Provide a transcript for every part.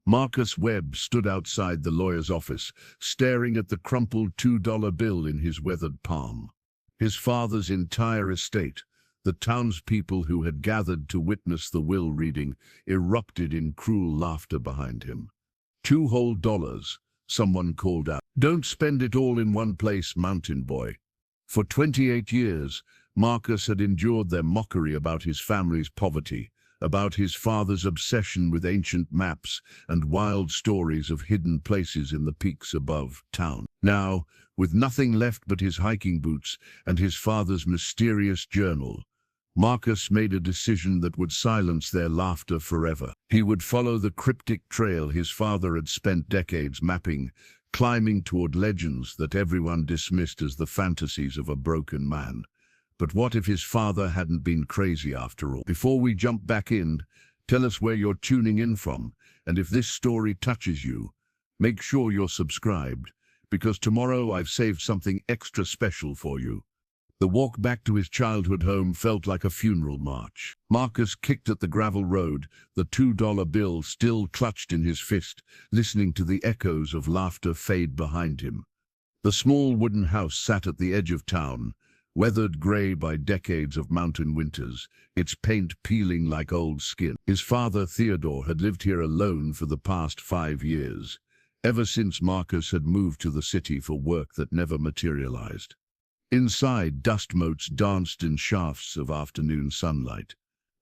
Marcus Webb stood outside the lawyer's office, staring at the crumpled $2 bill in his weathered palm. His father's entire estate, the townspeople who had gathered to witness the will reading, erupted in cruel laughter behind him. $2 whole, someone called out. "Don't spend it all in one place, mountain boy." For 28 years, Marcus had endured their mockery about his family's poverty, about his father's obsession with ancient maps and wild stories of hidden places in the peaks above town. Now, with nothing left but his hiking boots and his father's mysterious journal, Marcus made a decision that would silence their laughter forever. He would follow the cryptic trail his father had spent decades mapping, climbing toward legends that everyone dismissed as the fantasies of a broken man. But what if his father hadn't been crazy after all? Before we jump back in, tell us where you're tuning in from, and if this story touches you, make sure you're subscribed, because tomorrow I've saved something extra special for you. The walk back to his childhood home felt like a funeral march. Marcus kicked at the gravel road, the $2 bill still clutched in his fist, listening to the echoes of laughter fade behind him. The small wooden house sat at the edge of town, weathered gray by decades of mountain winters, its paint peeling like old skin. His father, Theodore, had lived here alone for the past 5 years, ever since Marcus had moved to the city for work that never materialized. Inside, dust motes danced in shafts of afternoon sunlight.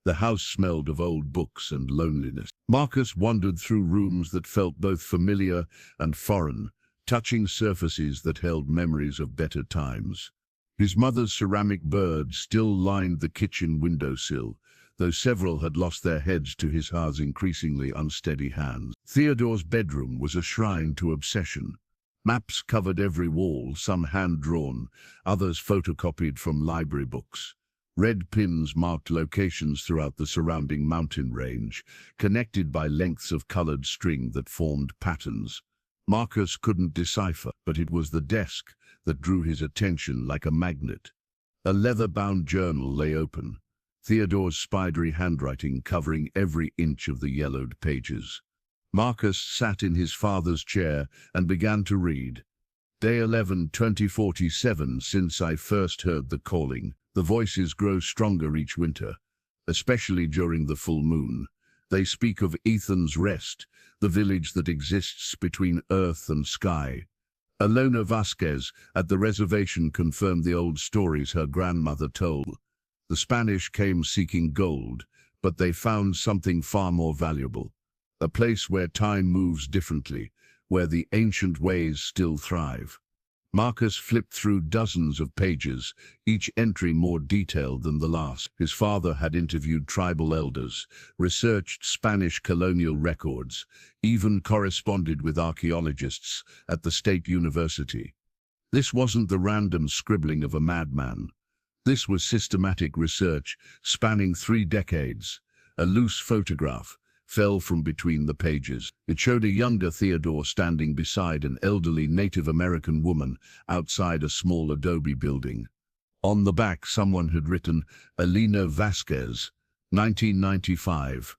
The house smelled of old books and loneliness. Marcus wandered through rooms that felt both familiar and foreign, touching surfaces that held memories of better times. His mother's ceramic bird still lined the kitchen windowsill, though several had lost their heads to his father's increasingly unsteady hands. Theodore's bedroom was a shrine to obsession. Maps covered every wall, some hand-drawn, others photocopied from library books. Red pins marked locations throughout the surrounding mountain range, connected by lengths of colored string that formed patterns. Marcus couldn't decipher, but it was the desk that drew his attention like a magnet. A leather-bound journal lay open, Theodore's spidery handwriting covering every inch of the yellowed pages. Marcus sat in his father's chair and began to read. Day 11, 2047, since I first heard the calling. The voices grow stronger each winter, especially during the full moon. They speak of Ethan's Rest, the village that exists between earth and sky. Alona Vasquez at the reservation confirmed the old stories her grandmother told. The Spanish came seeking gold, but they found something far more valuable. A place where time moves differently, where the ancient ways still thrive. Marcus flipped through dozens of pages, each entry more detailed than the last. His father had interviewed tribal elders, researched Spanish colonial records, even corresponded with archaeologists at the State University. This wasn't the random scribbling of a madman. This was systematic research spanning 3 decades. A loose photograph fell from between the pages. It showed a younger Theodore standing beside an elderly Native American woman outside a small adobe building. On the back, someone had written, Alona Vasquez, 1995.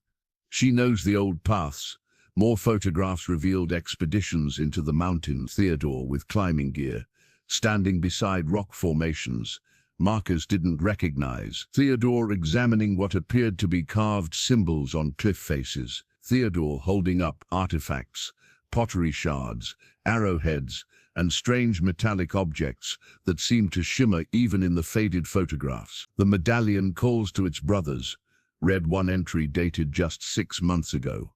She knows the old paths. More photographs revealed expeditions into the mountains. Theodore, with climbing gear, standing beside rock formations Marcus didn't recognize. Theodore examining what appeared to be carved symbols on cliff faces. Theodore holding up artifacts, pottery shards, arrowheads, and strange metallic objects that seemed to shimmer even in the faded photographs. The medallion calls to its brothers, read one entry dated just 6 months ago.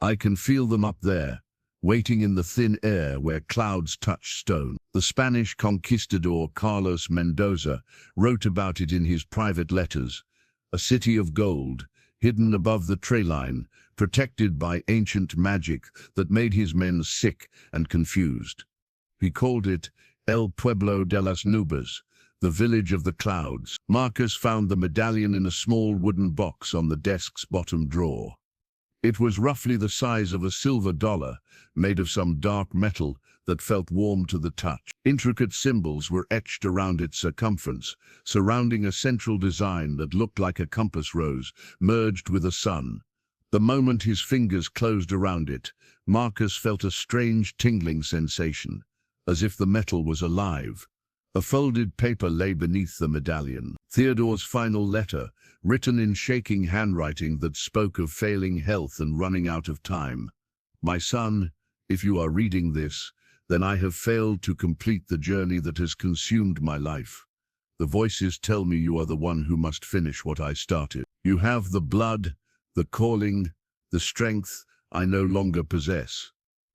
I can feel them up there, waiting in the thin air where clouds touch stone. The Spanish conquistador Carlos Mendoza wrote about it in his private letters. A city of gold, hidden above the tree line, protected by ancient magic that made his men sick and confused. He called it El Pueblo de las Nubes, the village of the clouds. Marcus found the medallion in a small wooden box on the desk's bottom drawer. It was roughly the size of a silver dollar, made of some dark metal that felt warm to the touch. Intricate symbols were etched around its circumference, surrounding a central design that looked like a compass rose merged with a sun. The moment his fingers closed around it, Marcus felt a strange tingling sensation, as if the metal was alive. A folded paper lay beneath the medallion. Theodore's final letter, written in shaking handwriting that spoke of failing health and running out of time. My son, if you are reading this, then I have failed to complete the journey that has consumed my life. The voices tell me you are the one who must finish what I started. You have the blood, the calling, the strength I no longer possess.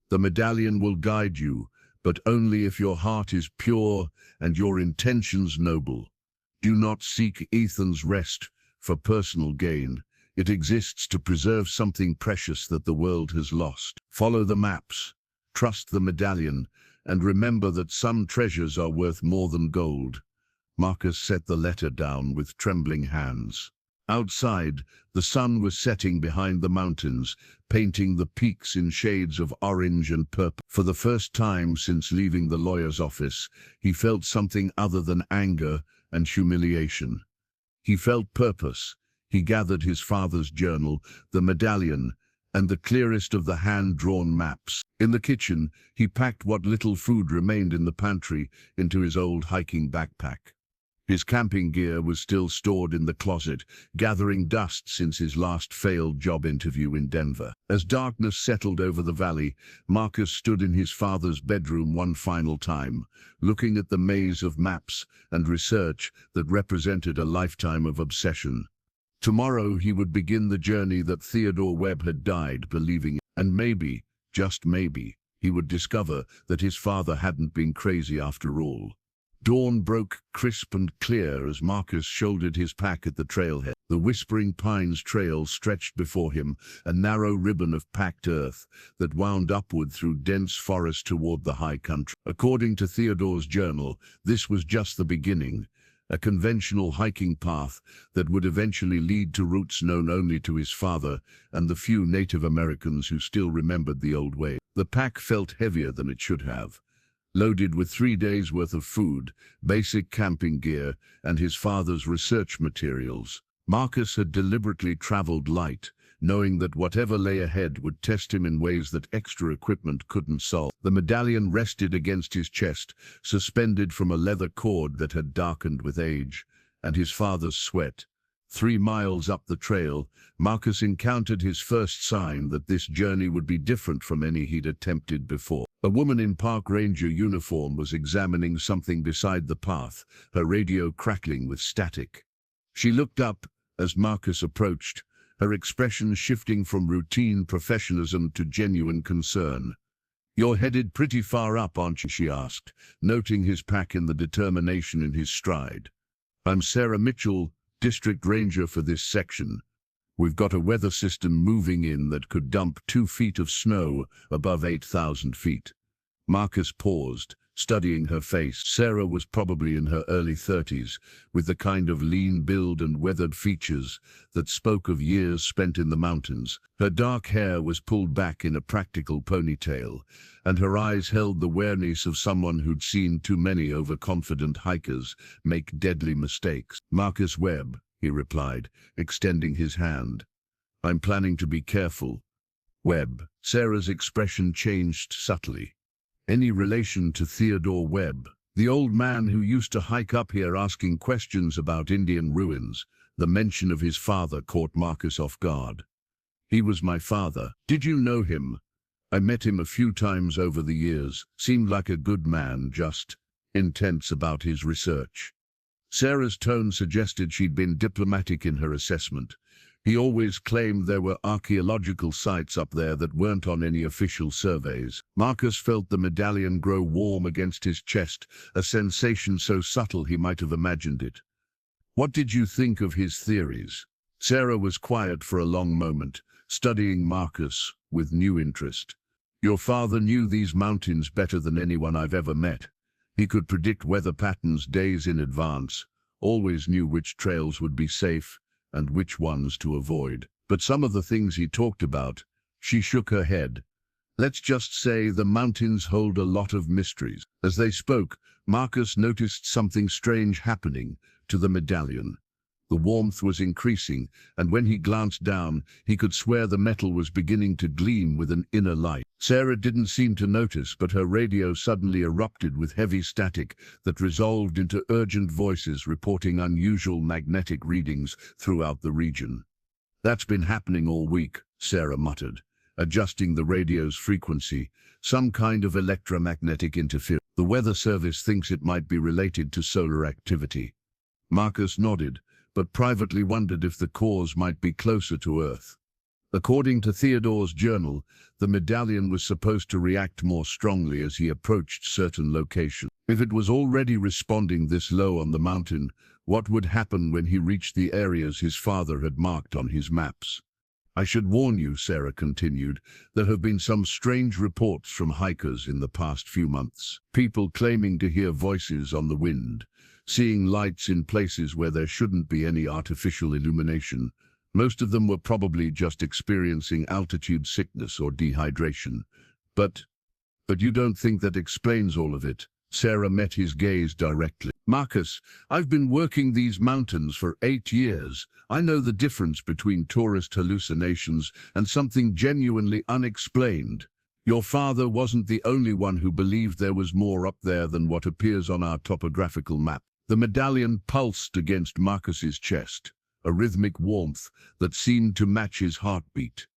The medallion will guide you, but only if your heart is pure and your intentions noble. Do not seek Ethan's rest for personal gain. It exists to preserve something precious that the world has lost. Follow the maps, trust the medallion, and remember that some treasures are worth more than gold. Marcus set the letter down with trembling hands. Outside, the sun was setting behind the mountains, painting the peaks in shades of orange and purple. For the first time since leaving the lawyer's office, he felt something other than anger and humiliation. He felt purpose. He gathered his father's journal, the medallion, and the clearest of the hand-drawn maps. In the kitchen, he packed what little food remained in the pantry into his old hiking backpack. His camping gear was still stored in the closet, gathering dust since his last failed job interview in Denver. As darkness settled over the valley, Marcus stood in his father's bedroom one final time, looking at the maze of maps and research that represented a lifetime of obsession. Tomorrow he would begin the journey that Theodore Webb had died believing in, and maybe, just maybe, he would discover that his father hadn't been crazy after all. Dawn broke crisp and clear as Marcus shouldered his pack at the trailhead. The Whispering Pines Trail stretched before him, a narrow ribbon of packed earth that wound upward through dense forest toward the high country. According to Theodore's journal, this was just the beginning, a conventional hiking path that would eventually lead to routes known only to his father and the few Native Americans who still remembered the old way. The pack felt heavier than it should have. Loaded with 3 days' worth of food, basic camping gear, and his father's research materials. Marcus had deliberately traveled light, knowing that whatever lay ahead would test him in ways that extra equipment couldn't solve. The medallion rested against his chest, suspended from a leather cord that had darkened with age, and his father's sweat. 3 miles up the trail, Marcus encountered his first sign that this journey would be different from any he'd attempted before. A woman in park ranger uniform was examining something beside the path, her radio crackling with static. She looked up as Marcus approached, her expression shifting from routine professionalism to genuine concern. "You're headed pretty far up, aren't you?" she asked, noting his pack and the determination in his stride. "I'm Sarah Mitchell, District Ranger for this section. We've got a weather system moving in that could dump 2 feet of snow above 8,000 feet. Marcus paused, studying her face. Sarah was probably in her early 30s, with the kind of lean build and weathered features that spoke of years spent in the mountains. Her dark hair was pulled back in a practical ponytail, and her eyes held the wariness of someone who'd seen too many overconfident hikers make deadly mistakes. "Marcus Webb," he replied, extending his hand. "I'm planning to be careful." "Webb." Sarah's expression changed subtly. "Any relation to Theodore Webb, the old man who used to hike up here asking questions about Indian ruins?" The mention of his father caught Marcus off guard. "He was my father." "Did you know him?" "I met him a few times over the years. Seemed like a good man, just intense about his research." Sarah's tone suggested she'd been diplomatic in her assessment. "He always claimed there were archaeological sites up there that weren't on any official surveys." Marcus felt the medallion grow warm against his chest, a sensation so subtle he might have imagined it. "What did you think of his theories?" Sarah was quiet for a long moment, studying Marcus with new interest. "Your father knew these mountains better than anyone I've ever met. He could predict weather patterns days in advance, always knew which trails would be safe and which ones to avoid. But some of the things he talked about," she shook her head. "Let's just say the mountains hold a lot of mysteries." As they spoke, Marcus noticed something strange happening to the medallion. The warmth was increasing, and when he glanced down, he could swear the metal was beginning to gleam with an inner light. Sarah didn't seem to notice, but her radio suddenly erupted with heavy static that resolved into urgent voices reporting unusual magnetic readings throughout the region. "That's been happening all week," Sarah muttered, adjusting the radio's frequency. "Some kind of electromagnetic interference. The weather service thinks it might be related to solar activity." Marcus nodded, but privately wondered if the cause might be closer to Earth. According to Theodore's journal, the medallion was supposed to react more strongly as he approached certain locations. If it was already responding this low on the mountain, what would happen when he reached the areas his father had marked on his maps? "I should warn you," Sarah continued, "there have been some strange reports from hikers in the past few months. People claiming to hear voices on the wind, seeing lights in places where there shouldn't be any artificial illumination. Most of them were probably just experiencing altitude sickness or dehydration. But you don't think that explains all of it?" Sarah met his gaze directly. "Marcus, I've been working these mountains for 8 years. I know the difference between tourist hallucinations and something genuinely unexplained. Your father wasn't the only one who believed there was more up there than what appears on our topographical map." The medallion pulsed against Marcus's chest, a rhythmic warmth that seemed to match his heartbeat.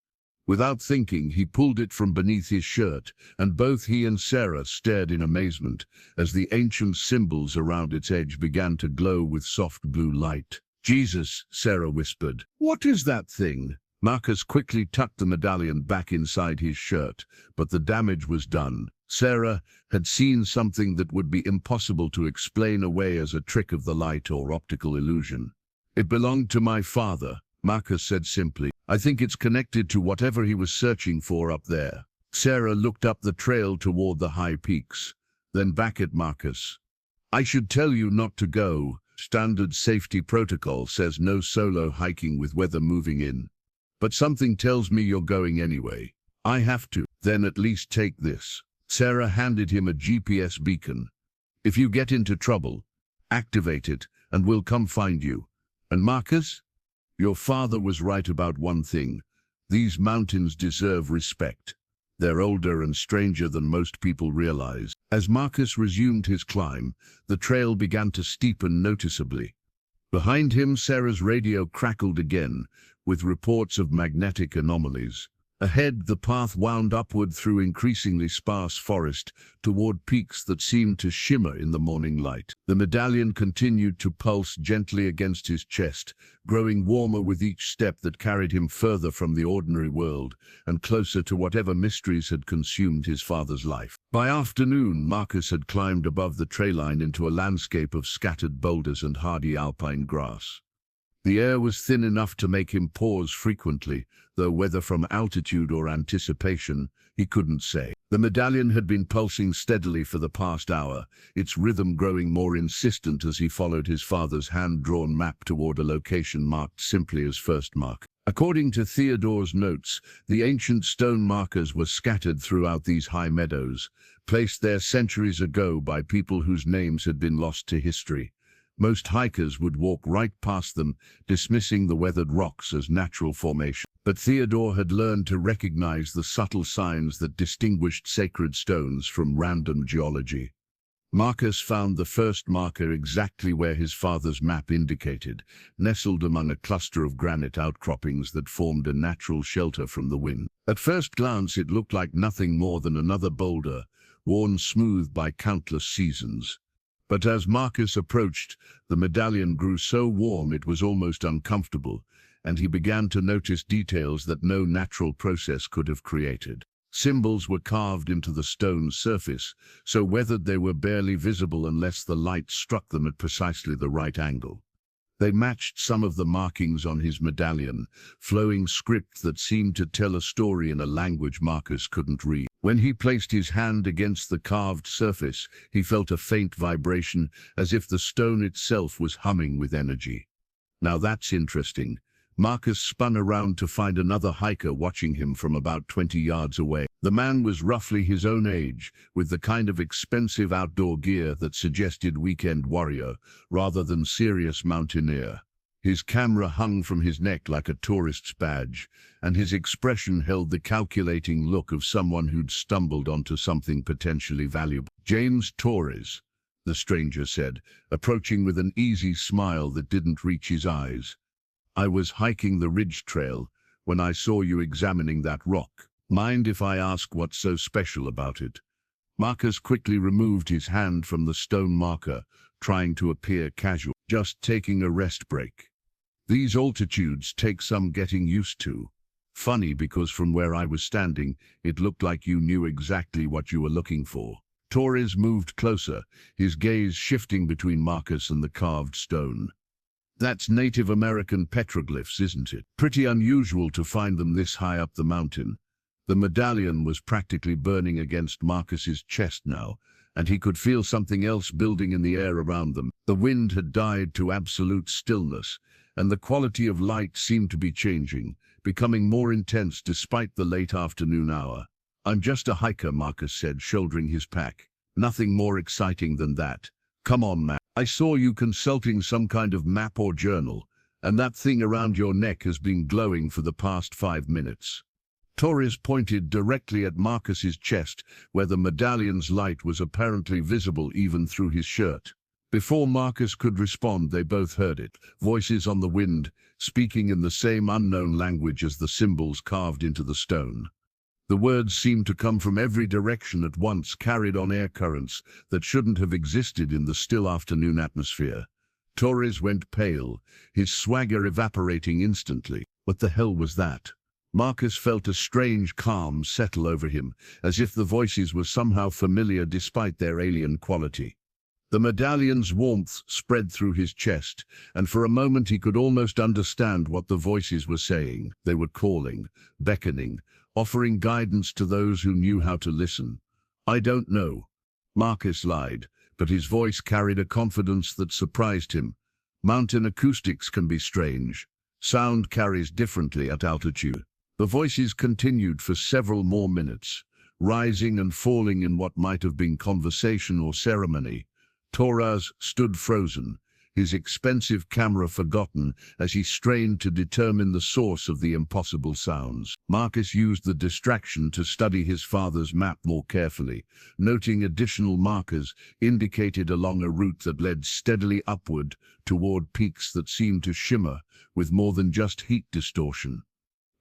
Without thinking, he pulled it from beneath his shirt, and both he and Sarah stared in amazement as the ancient symbols around its edge began to glow with soft blue light. "Jesus," Sarah whispered. "What is that thing?" Marcus quickly tucked the medallion back inside his shirt, but the damage was done. Sarah had seen something that would be impossible to explain away as a trick of the light or optical illusion. "It belonged to my father," Marcus said simply. "I think it's connected to whatever he was searching for up there." Sarah looked up the trail toward the high peaks, then back at Marcus. "I should tell you not to go. Standard safety protocol says no solo hiking with weather moving in. But something tells me you're going anyway." "I have to." "Then at least take this." Sarah handed him a GPS beacon. "If you get into trouble, activate it, and we'll come find you. And Marcus, your father was right about one thing. These mountains deserve respect. They're older and stranger than most people realize." As Marcus resumed his climb, the trail began to steepen noticeably. Behind him, Sarah's radio crackled again, with reports of magnetic anomalies. Ahead, the path wound upward through increasingly sparse forest toward peaks that seemed to shimmer in the morning light. The medallion continued to pulse gently against his chest, growing warmer with each step that carried him further from the ordinary world and closer to whatever mysteries had consumed his father's life. By afternoon, Marcus had climbed above the tree line into a landscape of scattered boulders and hardy alpine grass. The air was thin enough to make him pause frequently, though whether from altitude or anticipation, he couldn't say. The medallion had been pulsing steadily for the past hour, its rhythm growing more insistent as he followed his father's hand-drawn map toward a location marked simply as first mark. According to Theodore's notes, the ancient stone markers were scattered throughout these high meadows, placed there centuries ago by people whose names had been lost to history. Most hikers would walk right past them, dismissing the weathered rocks as natural formation. But Theodore had learned to recognize the subtle signs that distinguished sacred stones from random geology. Marcus found the first marker exactly where his father's map indicated, nestled among a cluster of granite outcroppings that formed a natural shelter from the wind. At first glance, it looked like nothing more than another boulder, worn smooth by countless seasons. But as Marcus approached, the medallion grew so warm it was almost uncomfortable, and he began to notice details that no natural process could have created. Symbols were carved into the stone's surface, so weathered they were barely visible unless the light struck them at precisely the right angle. They matched some of the markings on his medallion, flowing script that seemed to tell a story in a language Marcus couldn't read. When he placed his hand against the carved surface, he felt a faint vibration, as if the stone itself was humming with energy. "Now that's interesting." Marcus spun around to find another hiker watching him from about 20 yards away. The man was roughly his own age, with the kind of expensive outdoor gear that suggested weekend warrior rather than serious mountaineer. His camera hung from his neck like a tourist's badge, and his expression held the calculating look of someone who'd stumbled onto something potentially valuable. "James Torres," the stranger said, approaching with an easy smile that didn't reach his eyes. "I was hiking the ridge trail when I saw you examining that rock. Mind if I ask what's so special about it?" Marcus quickly removed his hand from the stone marker, trying to appear casual. "Just taking a rest break. These altitudes take some getting used to. Funny because from where I was standing, it looked like you knew exactly what you were looking for." Torres moved closer, his gaze shifting between Marcus and the carved stone. "That's Native American petroglyphs, isn't it? Pretty unusual to find them this high up the mountain." The medallion was practically burning against Marcus's chest now, and he could feel something else building in the air around them. The wind had died to absolute stillness, and the quality of light seemed to be changing, becoming more intense despite the late afternoon hour. "I'm just a hiker," Marcus said, shouldering his pack. "Nothing more exciting than that. Come on, man. I saw you consulting some kind of map or journal, and that thing around your neck has been glowing for the past 5 minutes. Torres pointed directly at Marcus's chest, where the medallion's light was apparently visible even through his shirt. Before Marcus could respond, they both heard it. Voices on the wind, speaking in the same unknown language as the symbols carved into the stone. The words seemed to come from every direction at once, carried on air currents that shouldn't have existed in the still afternoon atmosphere. Torres went pale, his swagger evaporating instantly. What the hell was that? Marcus felt a strange calm settle over him, as if the voices were somehow familiar despite their alien quality. The medallion's warmth spread through his chest, and for a moment he could almost understand what the voices were saying. They were calling, beckoning, offering guidance to those who knew how to listen. "I don't know," Marcus lied, but his voice carried a confidence that surprised him. Mountain acoustics can be strange. Sound carries differently at altitude. The voices continued for several more minutes, rising and falling in what might have been conversation or ceremony. Torres stood frozen, his expensive camera forgotten as he strained to determine the source of the impossible sounds. Marcus used the distraction to study his father's map more carefully, noting additional markers indicated along a route that led steadily upward toward peaks that seemed to shimmer with more than just heat distortion.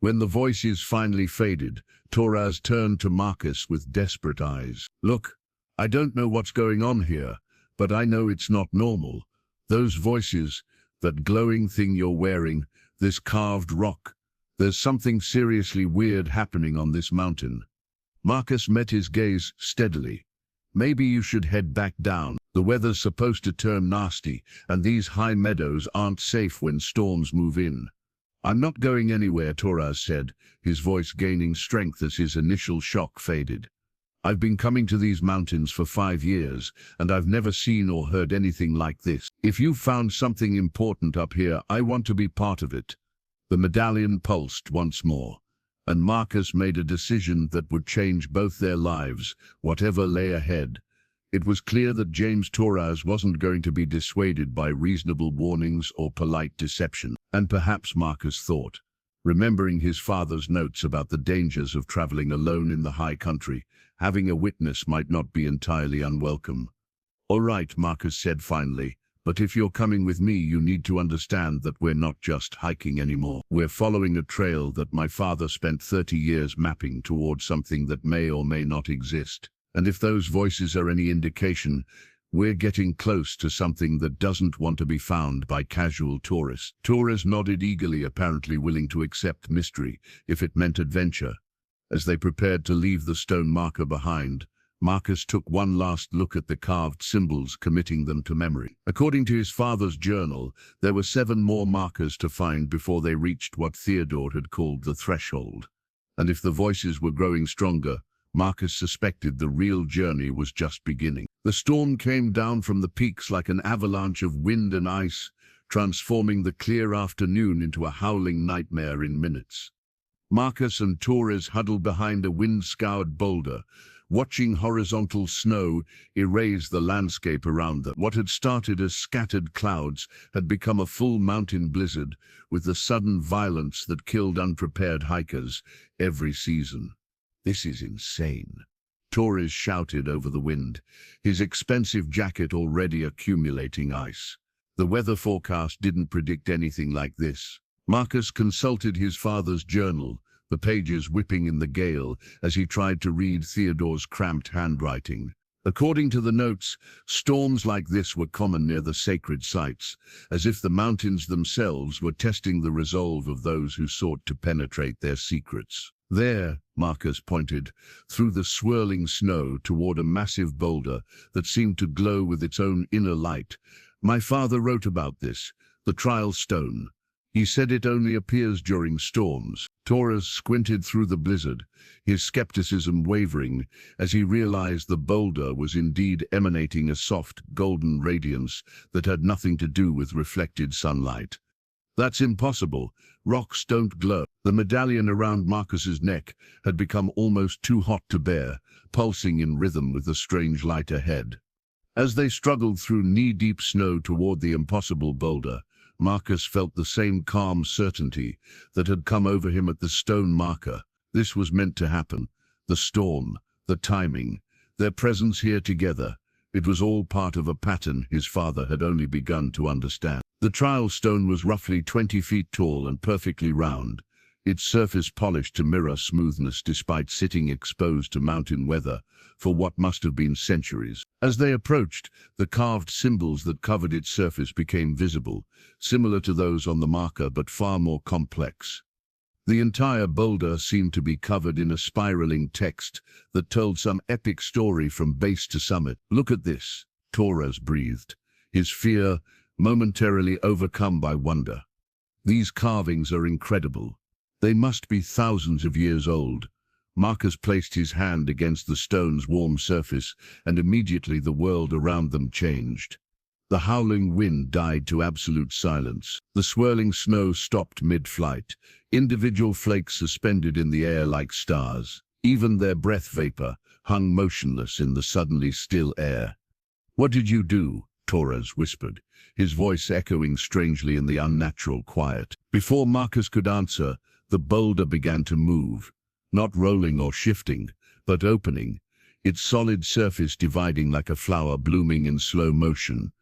When the voices finally faded, Torres turned to Marcus with desperate eyes. "Look, I don't know what's going on here, but I know it's not normal. Those voices, that glowing thing you're wearing, this carved rock, there's something seriously weird happening on this mountain." Marcus met his gaze steadily. "Maybe you should head back down. The weather's supposed to turn nasty, and these high meadows aren't safe when storms move in." "I'm not going anywhere," Torres said, his voice gaining strength as his initial shock faded. "I've been coming to these mountains for 5 years, and I've never seen or heard anything like this. If you've found something important up here, I want to be part of it." The medallion pulsed once more, and Marcus made a decision that would change both their lives, whatever lay ahead. It was clear that James Torres wasn't going to be dissuaded by reasonable warnings or polite deception. And perhaps, Marcus thought, remembering his father's notes about the dangers of traveling alone in the high country, having a witness might not be entirely unwelcome. "All right," Marcus said finally, "but if you're coming with me, you need to understand that we're not just hiking anymore. We're following a trail that my father spent 30 years mapping towards something that may or may not exist. And if those voices are any indication, we're getting close to something that doesn't want to be found by casual tourists." Torres nodded eagerly, apparently willing to accept mystery if it meant adventure. As they prepared to leave the stone marker behind, Marcus took one last look at the carved symbols, committing them to memory. According to his father's journal, there were 7 more markers to find before they reached what Theodore had called the threshold. And if the voices were growing stronger, Marcus suspected the real journey was just beginning. The storm came down from the peaks like an avalanche of wind and ice, transforming the clear afternoon into a howling nightmare in minutes. Marcus and Torres huddled behind a wind-scoured boulder, watching horizontal snow erase the landscape around them. What had started as scattered clouds had become a full mountain blizzard, with the sudden violence that killed unprepared hikers every season. "This is insane," Torres shouted over the wind, his expensive jacket already accumulating ice. The weather forecast didn't predict anything like this. Marcus consulted his father's journal, the pages whipping in the gale as he tried to read Theodore's cramped handwriting. According to the notes, storms like this were common near the sacred sites, as if the mountains themselves were testing the resolve of those who sought to penetrate their secrets. There, Marcus pointed, through the swirling snow toward a massive boulder that seemed to glow with its own inner light. "My father wrote about this, the trial stone. He said it only appears during storms." Torres squinted through the blizzard, his skepticism wavering as he realized the boulder was indeed emanating a soft, golden radiance that had nothing to do with reflected sunlight. "That's impossible. Rocks don't glow." The medallion around Marcus's neck had become almost too hot to bear, pulsing in rhythm with the strange light ahead. As they struggled through knee-deep snow toward the impossible boulder, Marcus felt the same calm certainty that had come over him at the stone marker. This was meant to happen. The storm, the timing, their presence here together. It was all part of a pattern his father had only begun to understand. The trial stone was roughly 20 feet tall and perfectly round, its surface polished to mirror smoothness despite sitting exposed to mountain weather for what must have been centuries. As they approached, the carved symbols that covered its surface became visible, similar to those on the marker but far more complex. The entire boulder seemed to be covered in a spiraling text that told some epic story from base to summit. "Look at this," Torres breathed, his fear momentarily overcome by wonder. "These carvings are incredible. They must be thousands of years old." Marcus placed his hand against the stone's warm surface, and immediately the world around them changed. The howling wind died to absolute silence. The swirling snow stopped mid-flight, individual flakes suspended in the air like stars. Even their breath vapor hung motionless in the suddenly still air. "What did you do?" Torres whispered, his voice echoing strangely in the unnatural quiet. Before Marcus could answer, the boulder began to move, not rolling or shifting, but opening, its solid surface dividing like a flower blooming in slow motion.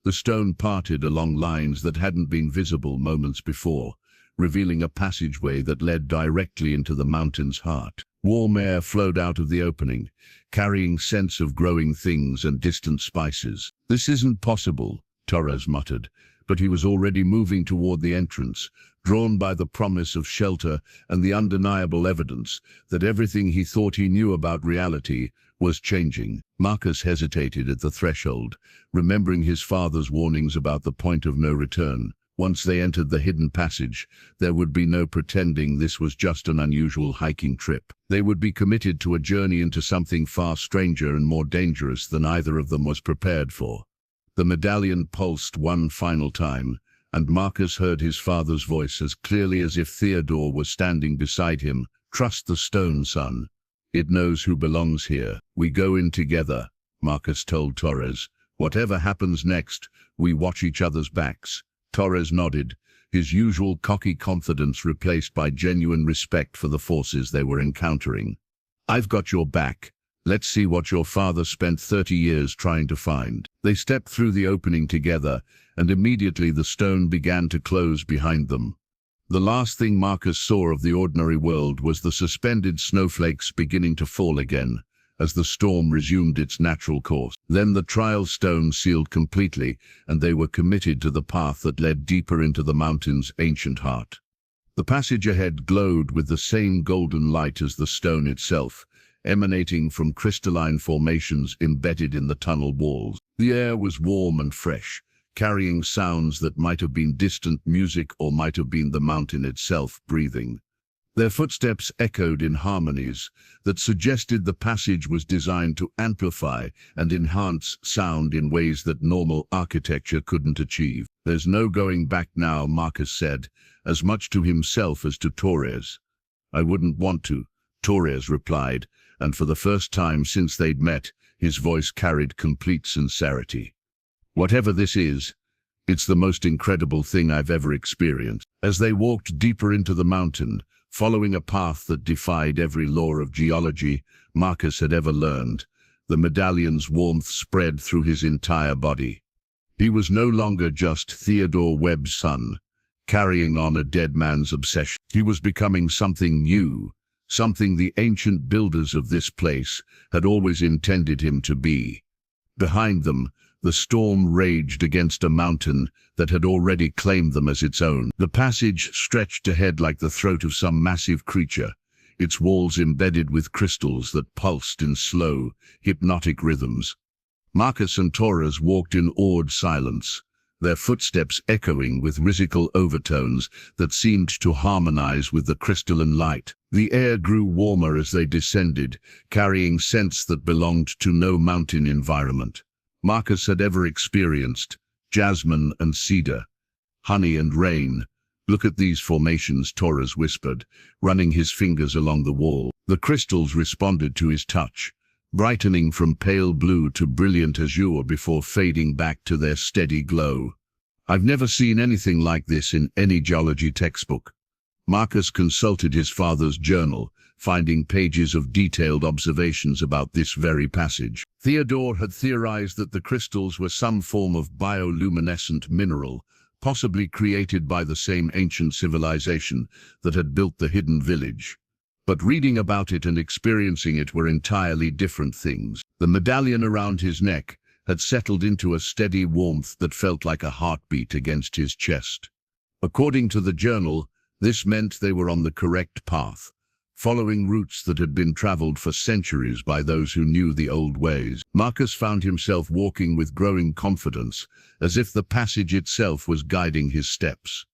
The stone parted along lines that hadn't been visible moments before, revealing a passageway that led directly into the mountain's heart. Warm air flowed out of the opening, carrying scents of growing things and distant spices. "This isn't possible," Torres muttered, but he was already moving toward the entrance, drawn by the promise of shelter and the undeniable evidence that everything he thought he knew about reality was changing. Marcus hesitated at the threshold, remembering his father's warnings about the point of no return. Once they entered the hidden passage, there would be no pretending this was just an unusual hiking trip. They would be committed to a journey into something far stranger and more dangerous than either of them was prepared for. The medallion pulsed one final time, and Marcus heard his father's voice as clearly as if Theodore was standing beside him. "Trust the stone, son. It knows who belongs here. We go in together," Marcus told Torres. "Whatever happens next, we watch each other's backs." Torres nodded, his usual cocky confidence replaced by genuine respect for the forces they were encountering. "I've got your back. Let's see what your father spent 30 years trying to find." They stepped through the opening together, and immediately the stone began to close behind them. The last thing Marcus saw of the ordinary world was the suspended snowflakes beginning to fall again, as the storm resumed its natural course. Then the trial stone sealed completely, and they were committed to the path that led deeper into the mountain's ancient heart. The passage ahead glowed with the same golden light as the stone itself, emanating from crystalline formations embedded in the tunnel walls. The air was warm and fresh, carrying sounds that might have been distant music or might have been the mountain itself breathing. Their footsteps echoed in harmonies that suggested the passage was designed to amplify and enhance sound in ways that normal architecture couldn't achieve. "There's no going back now," Marcus said, as much to himself as to Torres. "I wouldn't want to," Torres replied, and for the first time since they'd met, his voice carried complete sincerity. "Whatever this is, it's the most incredible thing I've ever experienced." As they walked deeper into the mountain, following a path that defied every law of geology Marcus had ever learned, the medallion's warmth spread through his entire body. He was no longer just Theodore Webb's son, carrying on a dead man's obsession. He was becoming something new, something the ancient builders of this place had always intended him to be. Behind them, the storm raged against a mountain that had already claimed them as its own. The passage stretched ahead like the throat of some massive creature, its walls embedded with crystals that pulsed in slow, hypnotic rhythms. Marcus and Torres walked in awed silence, their footsteps echoing with whimsical overtones that seemed to harmonize with the crystalline light. The air grew warmer as they descended, carrying scents that belonged to no mountain environment Marcus had ever experienced: jasmine and cedar, honey and rain. "Look at these formations," Torres whispered, running his fingers along the wall. The crystals responded to his touch, brightening from pale blue to brilliant azure before fading back to their steady glow. "I've never seen anything like this in any geology textbook." Marcus consulted his father's journal, finding pages of detailed observations about this very passage. Theodore had theorized that the crystals were some form of bioluminescent mineral, possibly created by the same ancient civilization that had built the hidden village. But reading about it and experiencing it were entirely different things. The medallion around his neck had settled into a steady warmth that felt like a heartbeat against his chest. According to the journal, this meant they were on the correct path, following routes that had been traveled for centuries by those who knew the old ways. Marcus found himself walking with growing confidence, as if the passage itself was guiding his steps.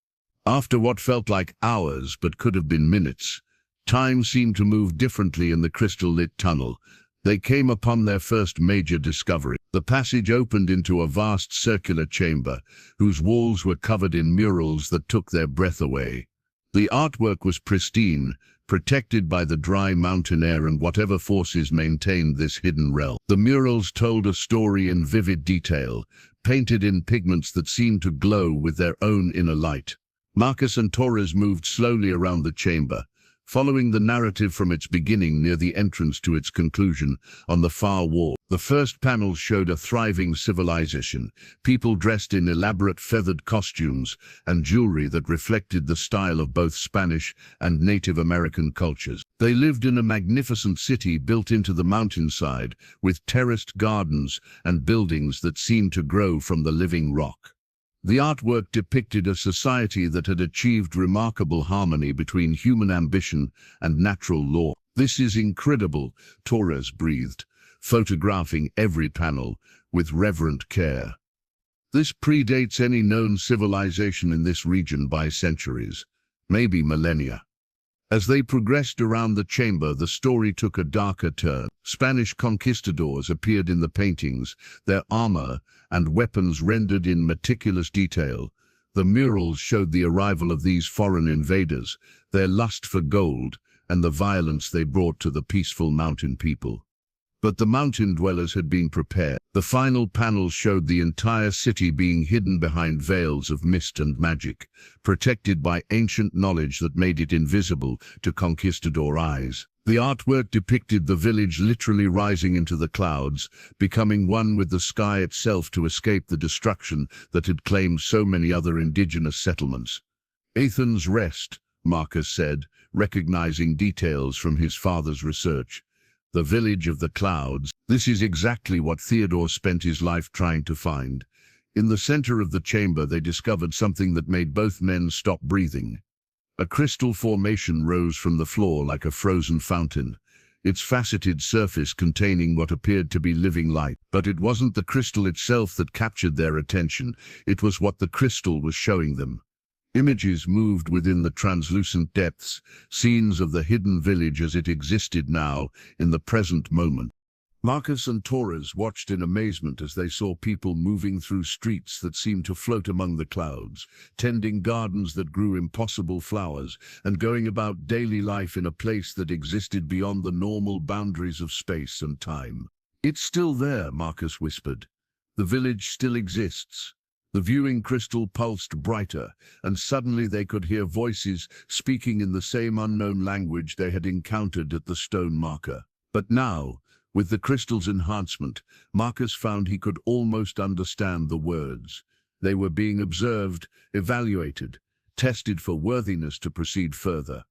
After what felt like hours but could have been minutes, time seemed to move differently in the crystal-lit tunnel. They came upon their first major discovery. The passage opened into a vast circular chamber, whose walls were covered in murals that took their breath away. The artwork was pristine, protected by the dry mountain air and whatever forces maintained this hidden realm. The murals told a story in vivid detail, painted in pigments that seemed to glow with their own inner light. Marcus and Torres moved slowly around the chamber, following the narrative from its beginning near the entrance to its conclusion on the far wall. The first panel showed a thriving civilization, people dressed in elaborate feathered costumes and jewelry that reflected the style of both Spanish and Native American cultures. They lived in a magnificent city built into the mountainside, with terraced gardens and buildings that seemed to grow from the living rock. The artwork depicted a society that had achieved remarkable harmony between human ambition and natural law. "This is incredible," Torres breathed, photographing every panel with reverent care. "This predates any known civilization in this region by centuries, maybe millennia." As they progressed around the chamber, the story took a darker turn. Spanish conquistadors appeared in the paintings, their armor and weapons rendered in meticulous detail. The murals showed the arrival of these foreign invaders, their lust for gold, and the violence they brought to the peaceful mountain people. But the mountain dwellers had been prepared. The final panels showed the entire city being hidden behind veils of mist and magic, protected by ancient knowledge that made it invisible to conquistador eyes. The artwork depicted the village literally rising into the clouds, becoming one with the sky itself to escape the destruction that had claimed so many other indigenous settlements. "Athens Rest," Marcus said, recognizing details from his father's research. "The village of the clouds." This is exactly what Theodore spent his life trying to find. In the center of the chamber, they discovered something that made both men stop breathing. A crystal formation rose from the floor like a frozen fountain, its faceted surface containing what appeared to be living light. But it wasn't the crystal itself that captured their attention, it was what the crystal was showing them. Images moved within the translucent depths, scenes of the hidden village as it existed now, in the present moment. Marcus and Torres watched in amazement as they saw people moving through streets that seemed to float among the clouds, tending gardens that grew impossible flowers, and going about daily life in a place that existed beyond the normal boundaries of space and time. "It's still there," Marcus whispered. "The village still exists." The viewing crystal pulsed brighter, and suddenly they could hear voices speaking in the same unknown language they had encountered at the stone marker. But now, with the crystal's enhancement, Marcus found he could almost understand the words. They were being observed, evaluated, tested for worthiness to proceed further.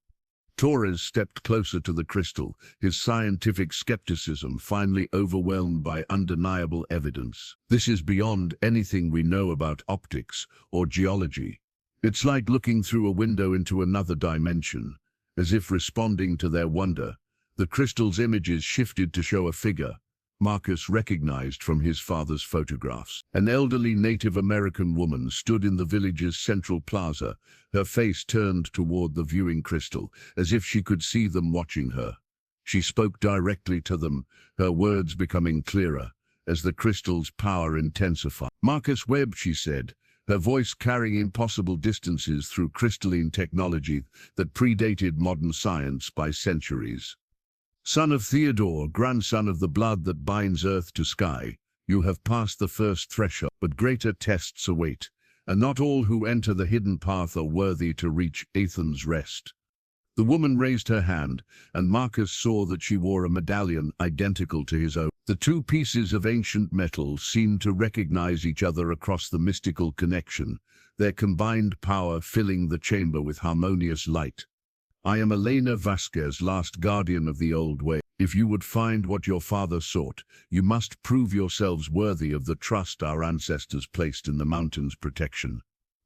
Torres stepped closer to the crystal, his scientific skepticism finally overwhelmed by undeniable evidence. "This is beyond anything we know about optics or geology. It's like looking through a window into another dimension." As if responding to their wonder, the crystal's images shifted to show a figure Marcus recognized from his father's photographs. An elderly Native American woman stood in the village's central plaza, her face turned toward the viewing crystal, as if she could see them watching her. She spoke directly to them, her words becoming clearer as the crystal's power intensified. "Marcus Webb," she said, her voice carrying impossible distances through crystalline technology that predated modern science by centuries. "Son of Theodore, grandson of the blood that binds earth to sky, you have passed the first threshold, but greater tests await, and not all who enter the hidden path are worthy to reach Ethan's rest." The woman raised her hand, and Marcus saw that she wore a medallion identical to his own. The two pieces of ancient metal seemed to recognize each other across the mystical connection, their combined power filling the chamber with harmonious light. "I am Elena Vasquez, last guardian of the old way. If you would find what your father sought, you must prove yourselves worthy of the trust our ancestors placed in the mountain's protection.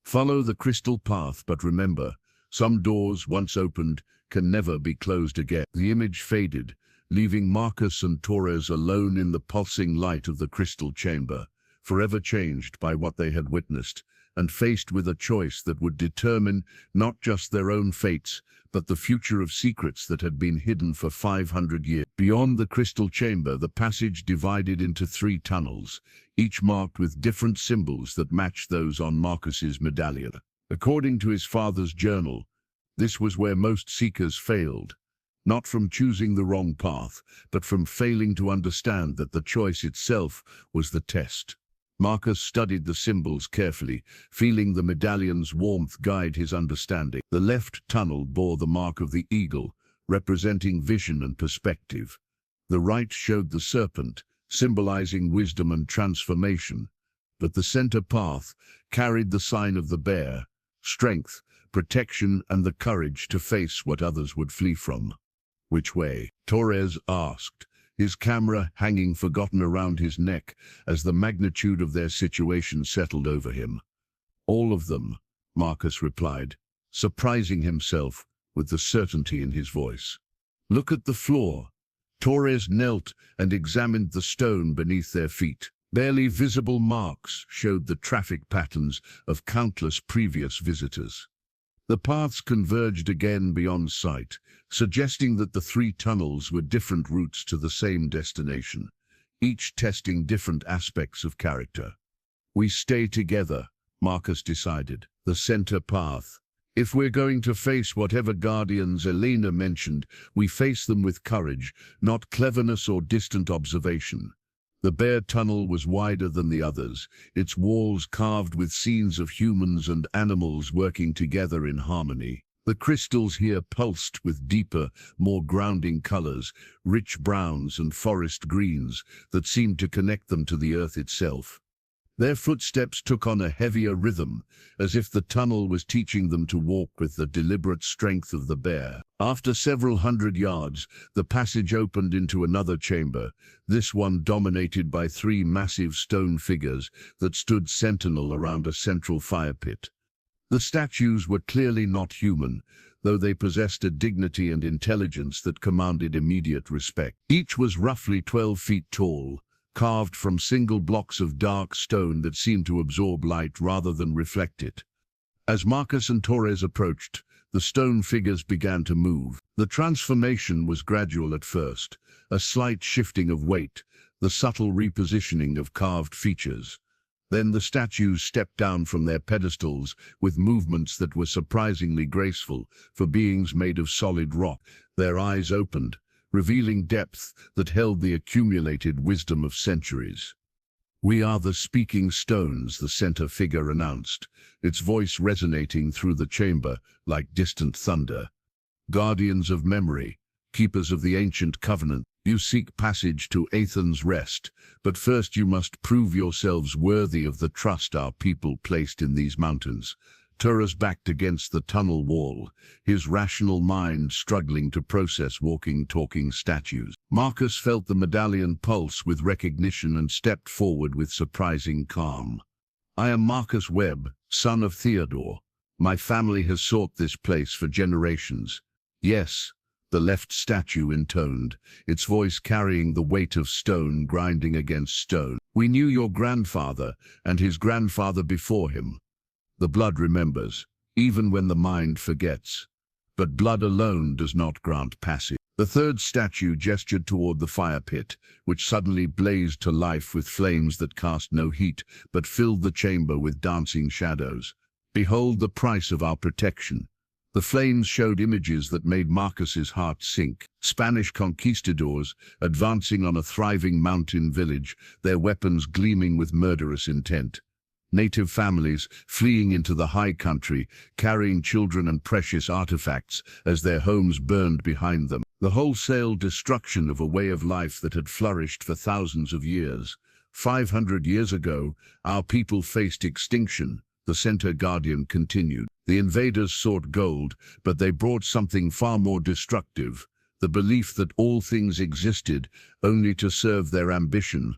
Follow the crystal path, but remember, some doors, once opened, can never be closed again." The image faded, leaving Marcus and Torres alone in the pulsing light of the crystal chamber, forever changed by what they had witnessed, and faced with a choice that would determine not just their own fates, but the future of secrets that had been hidden for 500 years. Beyond the crystal chamber, the passage divided into 3 tunnels, each marked with different symbols that matched those on Marcus's medallion. According to his father's journal, this was where most seekers failed, not from choosing the wrong path, but from failing to understand that the choice itself was the test. Marcus studied the symbols carefully, feeling the medallion's warmth guide his understanding. The left tunnel bore the mark of the eagle, representing vision and perspective. The right showed the serpent, symbolizing wisdom and transformation. But the center path carried the sign of the bear, strength, protection, and the courage to face what others would flee from. "Which way?" Torres asked, his camera hanging forgotten around his neck as the magnitude of their situation settled over him. "All of them," Marcus replied, surprising himself with the certainty in his voice. "Look at the floor." Torres knelt and examined the stone beneath their feet. Barely visible marks showed the traffic patterns of countless previous visitors. The paths converged again beyond sight, suggesting that the 3 tunnels were different routes to the same destination, each testing different aspects of character. "We stay together," Marcus decided. "The center path. If we're going to face whatever guardians Elena mentioned, we face them with courage, not cleverness or distant observation." The bear tunnel was wider than the others, its walls carved with scenes of humans and animals working together in harmony. The crystals here pulsed with deeper, more grounding colors, rich browns and forest greens that seemed to connect them to the earth itself. Their footsteps took on a heavier rhythm, as if the tunnel was teaching them to walk with the deliberate strength of the bear. After several hundred yards, the passage opened into another chamber, this one dominated by 3 massive stone figures that stood sentinel around a central fire pit. The statues were clearly not human, though they possessed a dignity and intelligence that commanded immediate respect. Each was roughly 12 feet tall, carved from single blocks of dark stone that seemed to absorb light rather than reflect it. As Marcus and Torres approached, the stone figures began to move. The transformation was gradual at first, a slight shifting of weight, the subtle repositioning of carved features. Then the statues stepped down from their pedestals with movements that were surprisingly graceful for beings made of solid rock. Their eyes opened, revealing depth that held the accumulated wisdom of centuries. "We are the speaking stones," the center figure announced, its voice resonating through the chamber like distant thunder. "Guardians of memory, keepers of the ancient covenant, you seek passage to Athens' rest, but first you must prove yourselves worthy of the trust our people placed in these mountains." Turres backed against the tunnel wall, his rational mind struggling to process walking, talking statues. Marcus felt the medallion pulse with recognition and stepped forward with surprising calm. "I am Marcus Webb, son of Theodore. My family has sought this place for generations." "Yes," the left statue intoned, its voice carrying the weight of stone grinding against stone. "We knew your grandfather and his grandfather before him. The blood remembers, even when the mind forgets. But blood alone does not grant passage." The third statue gestured toward the fire pit, which suddenly blazed to life with flames that cast no heat, but filled the chamber with dancing shadows. "Behold the price of our protection." The flames showed images that made Marcus's heart sink. Spanish conquistadors advancing on a thriving mountain village, their weapons gleaming with murderous intent. Native families fleeing into the high country, carrying children and precious artifacts as their homes burned behind them. The wholesale destruction of a way of life that had flourished for thousands of years. 500 years ago, our people faced extinction, the Center Guardian continued. The invaders sought gold, but they brought something far more destructive, the belief that all things existed only to serve their ambition.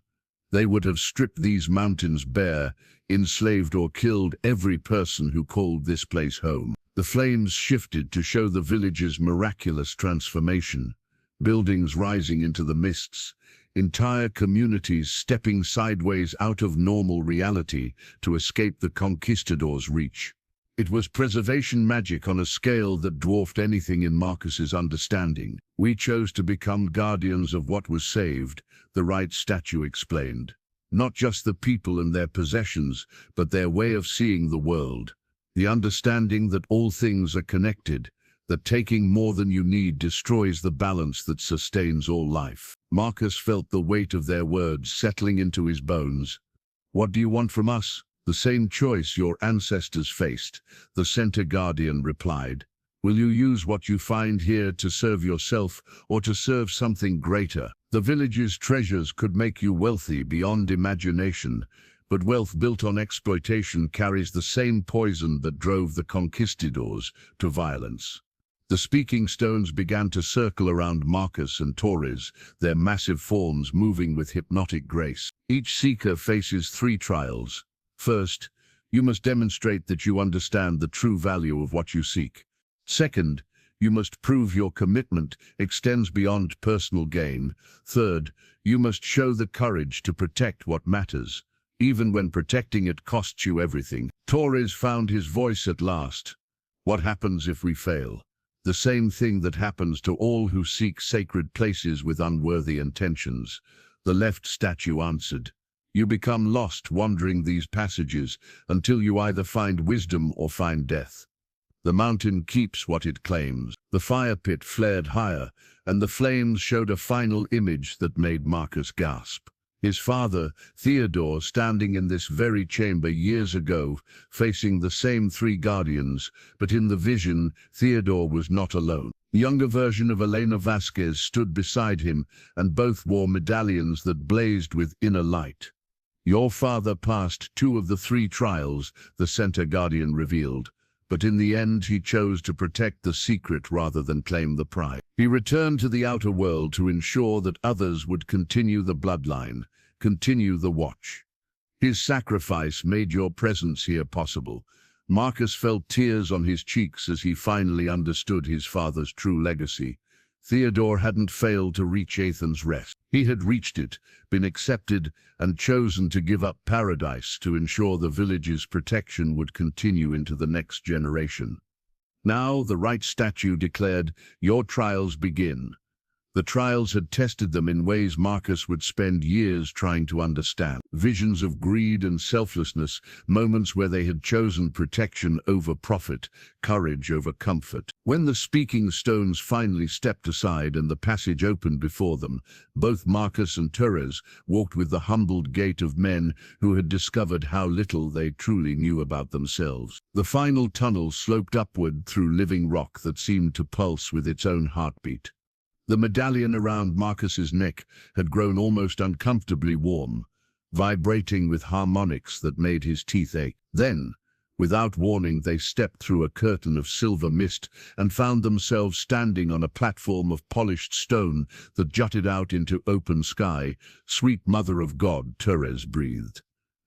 They would have stripped these mountains bare, enslaved or killed every person who called this place home. The flames shifted to show the village's miraculous transformation, buildings rising into the mists, entire communities stepping sideways out of normal reality to escape the conquistadors' reach. It was preservation magic on a scale that dwarfed anything in Marcus's understanding. "We chose to become guardians of what was saved," the right statue explained. "Not just the people and their possessions, but their way of seeing the world. The understanding that all things are connected, that taking more than you need destroys the balance that sustains all life." Marcus felt the weight of their words settling into his bones. "What do you want from us?" "The same choice your ancestors faced," the Center Guardian replied. "Will you use what you find here to serve yourself or to serve something greater? The village's treasures could make you wealthy beyond imagination, but wealth built on exploitation carries the same poison that drove the conquistadors to violence." The speaking stones began to circle around Marcus and Torres, their massive forms moving with hypnotic grace. Each seeker faces 3 trials. First, you must demonstrate that you understand the true value of what you seek. Second, you must prove your commitment extends beyond personal gain. Third, you must show the courage to protect what matters, even when protecting it costs you everything. Torres found his voice at last. "What happens if we fail?" "The same thing that happens to all who seek sacred places with unworthy intentions," the left statue answered. "You become lost wandering these passages until you either find wisdom or find death. The mountain keeps what it claims." The fire pit flared higher, and the flames showed a final image that made Marcus gasp. His father, Theodore, standing in this very chamber years ago, facing the same 3 guardians, but in the vision, Theodore was not alone. The younger version of Elena Vasquez stood beside him, and both wore medallions that blazed with inner light. "Your father passed 2 of the 3 trials," the Center Guardian revealed, "but in the end he chose to protect the secret rather than claim the prize. He returned to the outer world to ensure that others would continue the bloodline, continue the watch. His sacrifice made your presence here possible." Marcus felt tears on his cheeks as he finally understood his father's true legacy. Theodore hadn't failed to reach Athens' rest. He had reached it, been accepted, and chosen to give up paradise to ensure the village's protection would continue into the next generation. Now, the right statue declared, "Your trials begin." The trials had tested them in ways Marcus would spend years trying to understand. Visions of greed and selflessness, moments where they had chosen protection over profit, courage over comfort. When the speaking stones finally stepped aside and the passage opened before them, both Marcus and Torres walked with the humbled gait of men who had discovered how little they truly knew about themselves. The final tunnel sloped upward through living rock that seemed to pulse with its own heartbeat. The medallion around Marcus's neck had grown almost uncomfortably warm, vibrating with harmonics that made his teeth ache. Then, without warning, they stepped through a curtain of silver mist and found themselves standing on a platform of polished stone that jutted out into open sky. "Sweet Mother of God," Torres breathed.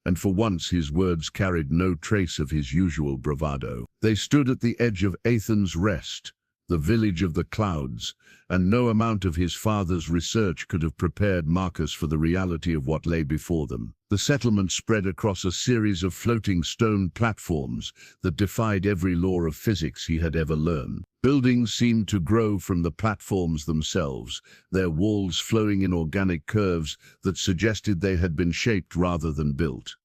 And for once his words carried no trace of his usual bravado. They stood at the edge of Athens' Rest, the village of the clouds, and no amount of his father's research could have prepared Marcus for the reality of what lay before them. The settlement spread across a series of floating stone platforms that defied every law of physics he had ever learned. Buildings seemed to grow from the platforms themselves, their walls flowing in organic curves that suggested they had been shaped rather than built.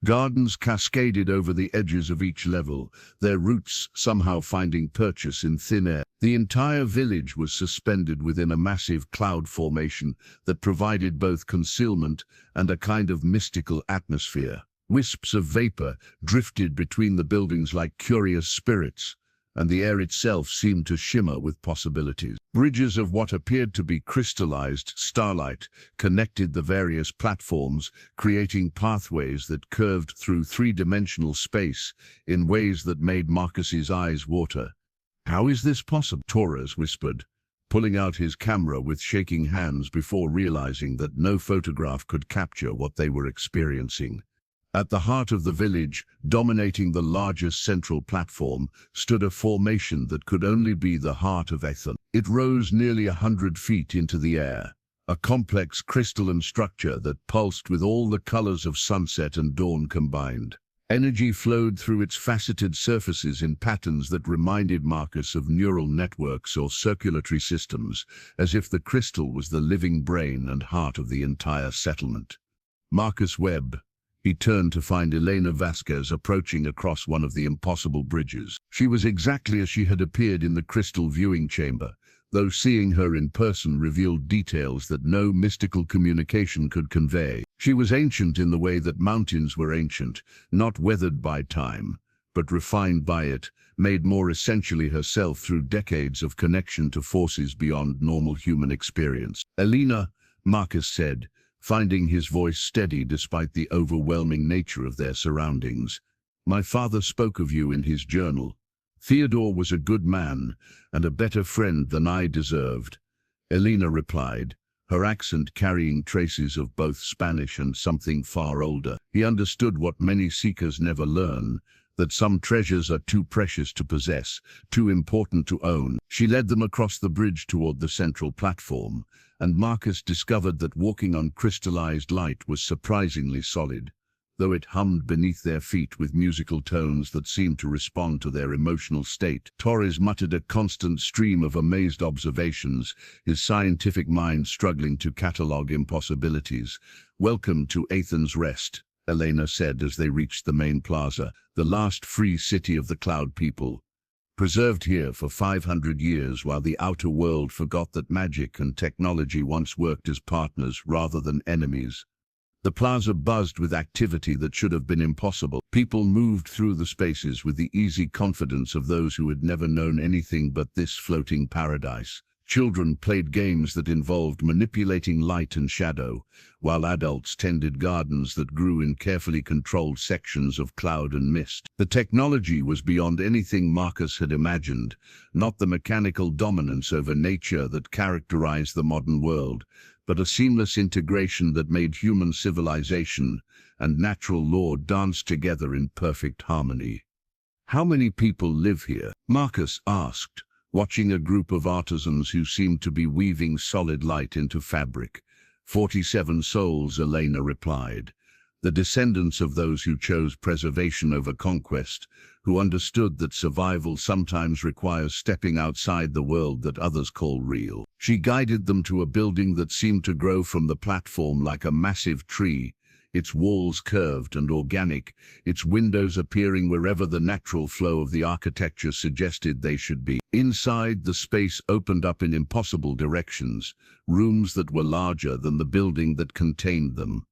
Gardens cascaded over the edges of each level, their roots somehow finding purchase in thin air. The entire village was suspended within a massive cloud formation that provided both concealment and a kind of mystical atmosphere. Wisps of vapor drifted between the buildings like curious spirits, and the air itself seemed to shimmer with possibilities. Bridges of what appeared to be crystallized starlight connected the various platforms, creating pathways that curved through three-dimensional space in ways that made Marcus's eyes water. "How is this possible?" Torres whispered, pulling out his camera with shaking hands before realizing that no photograph could capture what they were experiencing. At the heart of the village, dominating the largest central platform, stood a formation that could only be the heart of Athens. It rose nearly 100 feet into the air, a complex crystalline structure that pulsed with all the colors of sunset and dawn combined. Energy flowed through its faceted surfaces in patterns that reminded Marcus of neural networks or circulatory systems, as if the crystal was the living brain and heart of the entire settlement. Marcus WEBB. He turned to find Elena Vasquez approaching across one of the impossible bridges. She was exactly as she had appeared in the crystal viewing chamber, though seeing her in person revealed details that no mystical communication could convey. She was ancient in the way that mountains were ancient, not weathered by time, but refined by it, made more essentially herself through decades of connection to forces beyond normal human experience. "Elena," Marcus said, finding his voice steady despite the overwhelming nature of their surroundings. "My father spoke of you in his journal. Theodore was a good man and a better friend than I deserved," Elena replied, her accent carrying traces of both Spanish and something far older. He understood what many seekers never learn, that some treasures are too precious to possess, too important to own. She led them across the bridge toward the central platform, and Marcus discovered that walking on crystallized light was surprisingly solid, though it hummed beneath their feet with musical tones that seemed to respond to their emotional state. Torres muttered a constant stream of amazed observations, his scientific mind struggling to catalogue impossibilities. "Welcome to Athens' Rest," Elena said as they reached the main plaza, the last free city of the Cloud People, preserved here for 500 years while the outer world forgot that magic and technology once worked as partners rather than enemies. The plaza buzzed with activity that should have been impossible. People moved through the spaces with the easy confidence of those who had never known anything but this floating paradise. Children played games that involved manipulating light and shadow, while adults tended gardens that grew in carefully controlled sections of cloud and mist. The technology was beyond anything Marcus had imagined, not the mechanical dominance over nature that characterized the modern world, but a seamless integration that made human civilization and natural law dance together in perfect harmony. "How many people live here?" Marcus asked, watching a group of artisans who seemed to be weaving solid light into fabric. 47 souls, Elena replied, the descendants of those who chose preservation over conquest, who understood that survival sometimes requires stepping outside the world that others call real. She guided them to a building that seemed to grow from the platform like a massive tree, its walls curved and organic, its windows appearing wherever the natural flow of the architecture suggested they should be. Inside, the space opened up in impossible directions, rooms that were larger than the building that contained them.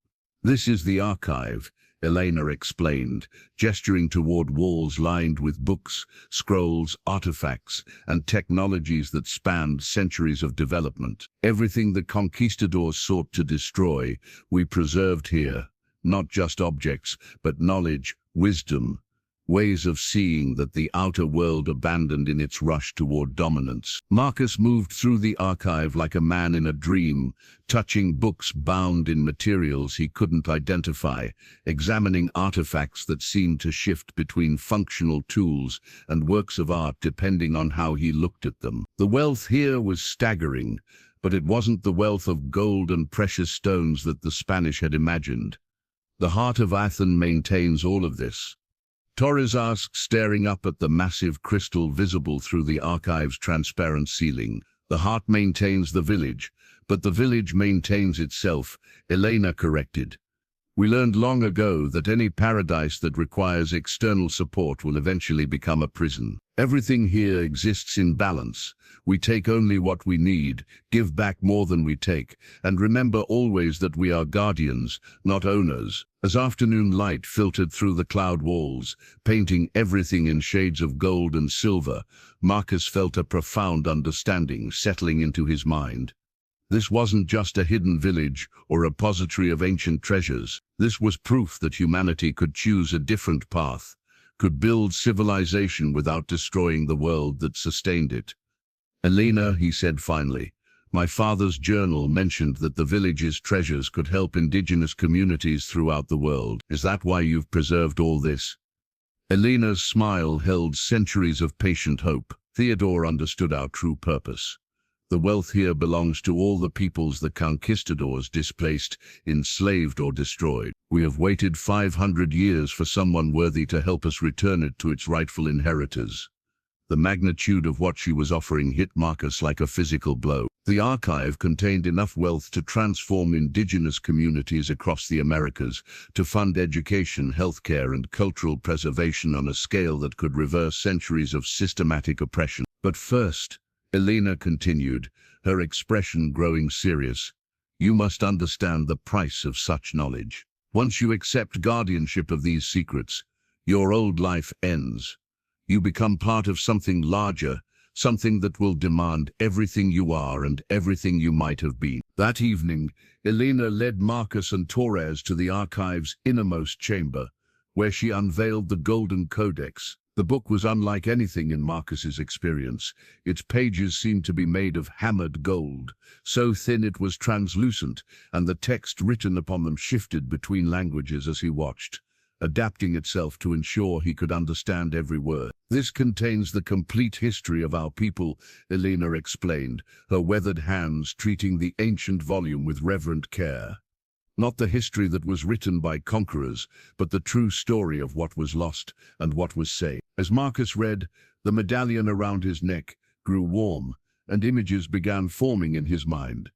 "This is the archive," Elena explained, gesturing toward walls lined with books, scrolls, artifacts, and technologies that spanned centuries of development. "Everything the conquistadors sought to destroy, we preserved here, not just objects, but knowledge, wisdom, ways of seeing that the outer world abandoned in its rush toward dominance." Marcus moved through the archive like a man in a dream, touching books bound in materials he couldn't identify, examining artifacts that seemed to shift between functional tools and works of art depending on how he looked at them. The wealth here was staggering, but it wasn't the wealth of gold and precious stones that the Spanish had imagined. "The heart of Athens maintains all of this," Torres asked, staring up at the massive crystal visible through the archive's transparent ceiling. "The heart maintains the village, but the village maintains itself," Elena corrected. "We learned long ago that any paradise that requires external support will eventually become a prison. Everything here exists in balance. We take only what we need, give back more than we take, and remember always that we are guardians, not owners." As afternoon light filtered through the cloud walls, painting everything in shades of gold and silver, Marcus felt a profound understanding settling into his mind. This wasn't just a hidden village or a repository of ancient treasures. This was proof that humanity could choose a different path, could build civilization without destroying the world that sustained it. "Elena," he said finally, "my father's journal mentioned that the village's treasures could help indigenous communities throughout the world. Is that why you've preserved all this?" Elena's smile held centuries of patient hope. "Theodore understood our true purpose. The wealth here belongs to all the peoples the conquistadors displaced, enslaved or destroyed. We have waited 500 years for someone worthy to help us return it to its rightful inheritors." The magnitude of what she was offering hit Marcus like a physical blow. The archive contained enough wealth to transform indigenous communities across the Americas, to fund education, healthcare, and cultural preservation on a scale that could reverse centuries of systematic oppression. "But first," Elena continued, her expression growing serious, "you must understand the price of such knowledge. Once you accept guardianship of these secrets, your old life ends. You become part of something larger, something that will demand everything you are and everything you might have been." That evening, Elena led Marcus and Torres to the archive's innermost chamber, where she unveiled the Golden Codex. The book was unlike anything in Marcus's experience. Its pages seemed to be made of hammered gold, so thin it was translucent, and the text written upon them shifted between languages as he watched, adapting itself to ensure he could understand every word. "This contains the complete history of our people," Elena explained, her weathered hands treating the ancient volume with reverent care. "Not the history that was written by conquerors, but the true story of what was lost and what was saved." As Marcus read, the medallion around his neck grew warm, and images began forming in his mind.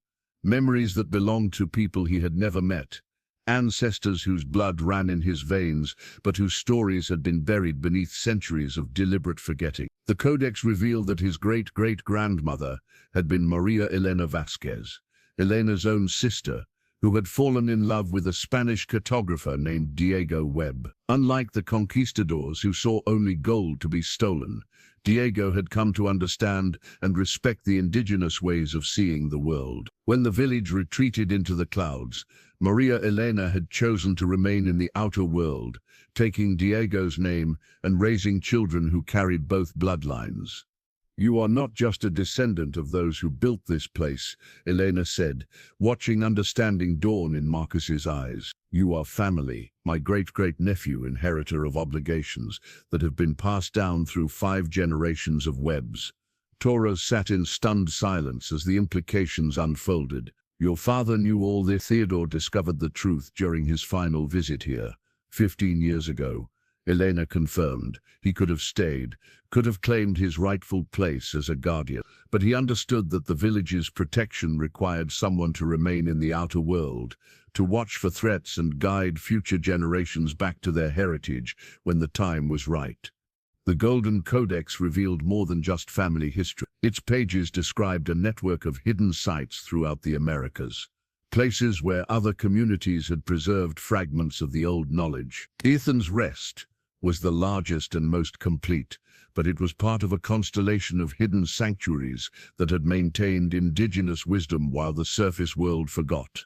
Memories that belonged to people he had never met. Ancestors whose blood ran in his veins, but whose stories had been buried beneath centuries of deliberate forgetting. The codex revealed that his great-great-grandmother had been Maria Elena Vasquez, Elena's own sister, who had fallen in love with a Spanish cartographer named Diego WEBB. Unlike the conquistadors who saw only gold to be stolen, Diego had come to understand and respect the indigenous ways of seeing the world. When the village retreated into the clouds, Maria Elena had chosen to remain in the outer world, taking Diego's name and raising children who carried both bloodlines. "You are not just a descendant of those who built this place," Elena said, watching understanding dawn in Marcus's eyes. "You are family, my great-great-nephew, inheritor of obligations that have been passed down through 5 generations of Webbs." Torres sat in stunned silence as the implications unfolded. Your father knew all this. Theodore discovered the truth during his final visit here, 15 years ago. Elena confirmed. He could have stayed, could have claimed his rightful place as a guardian. But he understood that the village's protection required someone to remain in the outer world, to watch for threats and guide future generations back to their heritage when the time was right. The Golden Codex revealed more than just family history. Its pages described a network of hidden sites throughout the Americas, places where other communities had preserved fragments of the old knowledge. Ethan's Rest was the largest and most complete, but it was part of a constellation of hidden sanctuaries that had maintained indigenous wisdom while the surface world forgot.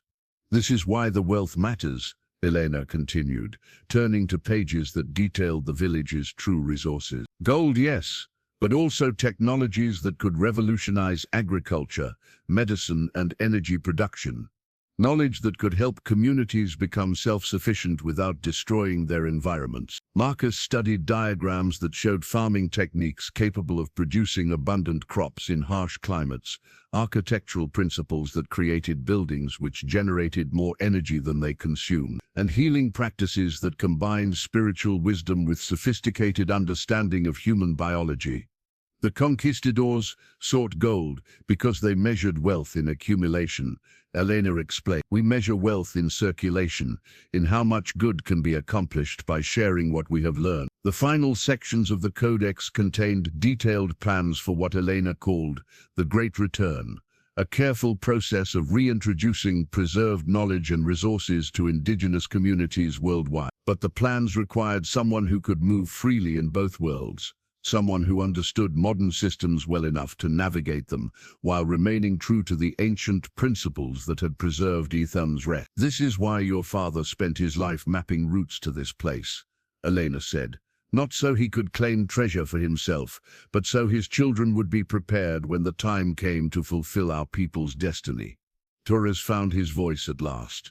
This is why the wealth matters, Elena continued, turning to pages that detailed the village's true resources. Gold, yes, but also technologies that could revolutionize agriculture, medicine, and energy production. Knowledge that could help communities become self-sufficient without destroying their environments. Marcus studied diagrams that showed farming techniques capable of producing abundant crops in harsh climates, architectural principles that created buildings which generated more energy than they consumed, and healing practices that combined spiritual wisdom with sophisticated understanding of human biology. The conquistadors sought gold because they measured wealth in accumulation. Elena explained, "We measure wealth in circulation, in how much good can be accomplished by sharing what we have learned." The final sections of the Codex contained detailed plans for what Elena called the Great Return, a careful process of reintroducing preserved knowledge and resources to indigenous communities worldwide. But the plans required someone who could move freely in both worlds. Someone who understood modern systems well enough to navigate them, while remaining true to the ancient principles that had preserved Ethan's Rest. "This is why your father spent his life mapping routes to this place," Elena said. "Not so he could claim treasure for himself, but so his children would be prepared when the time came to fulfill our people's destiny." Torres found his voice at last.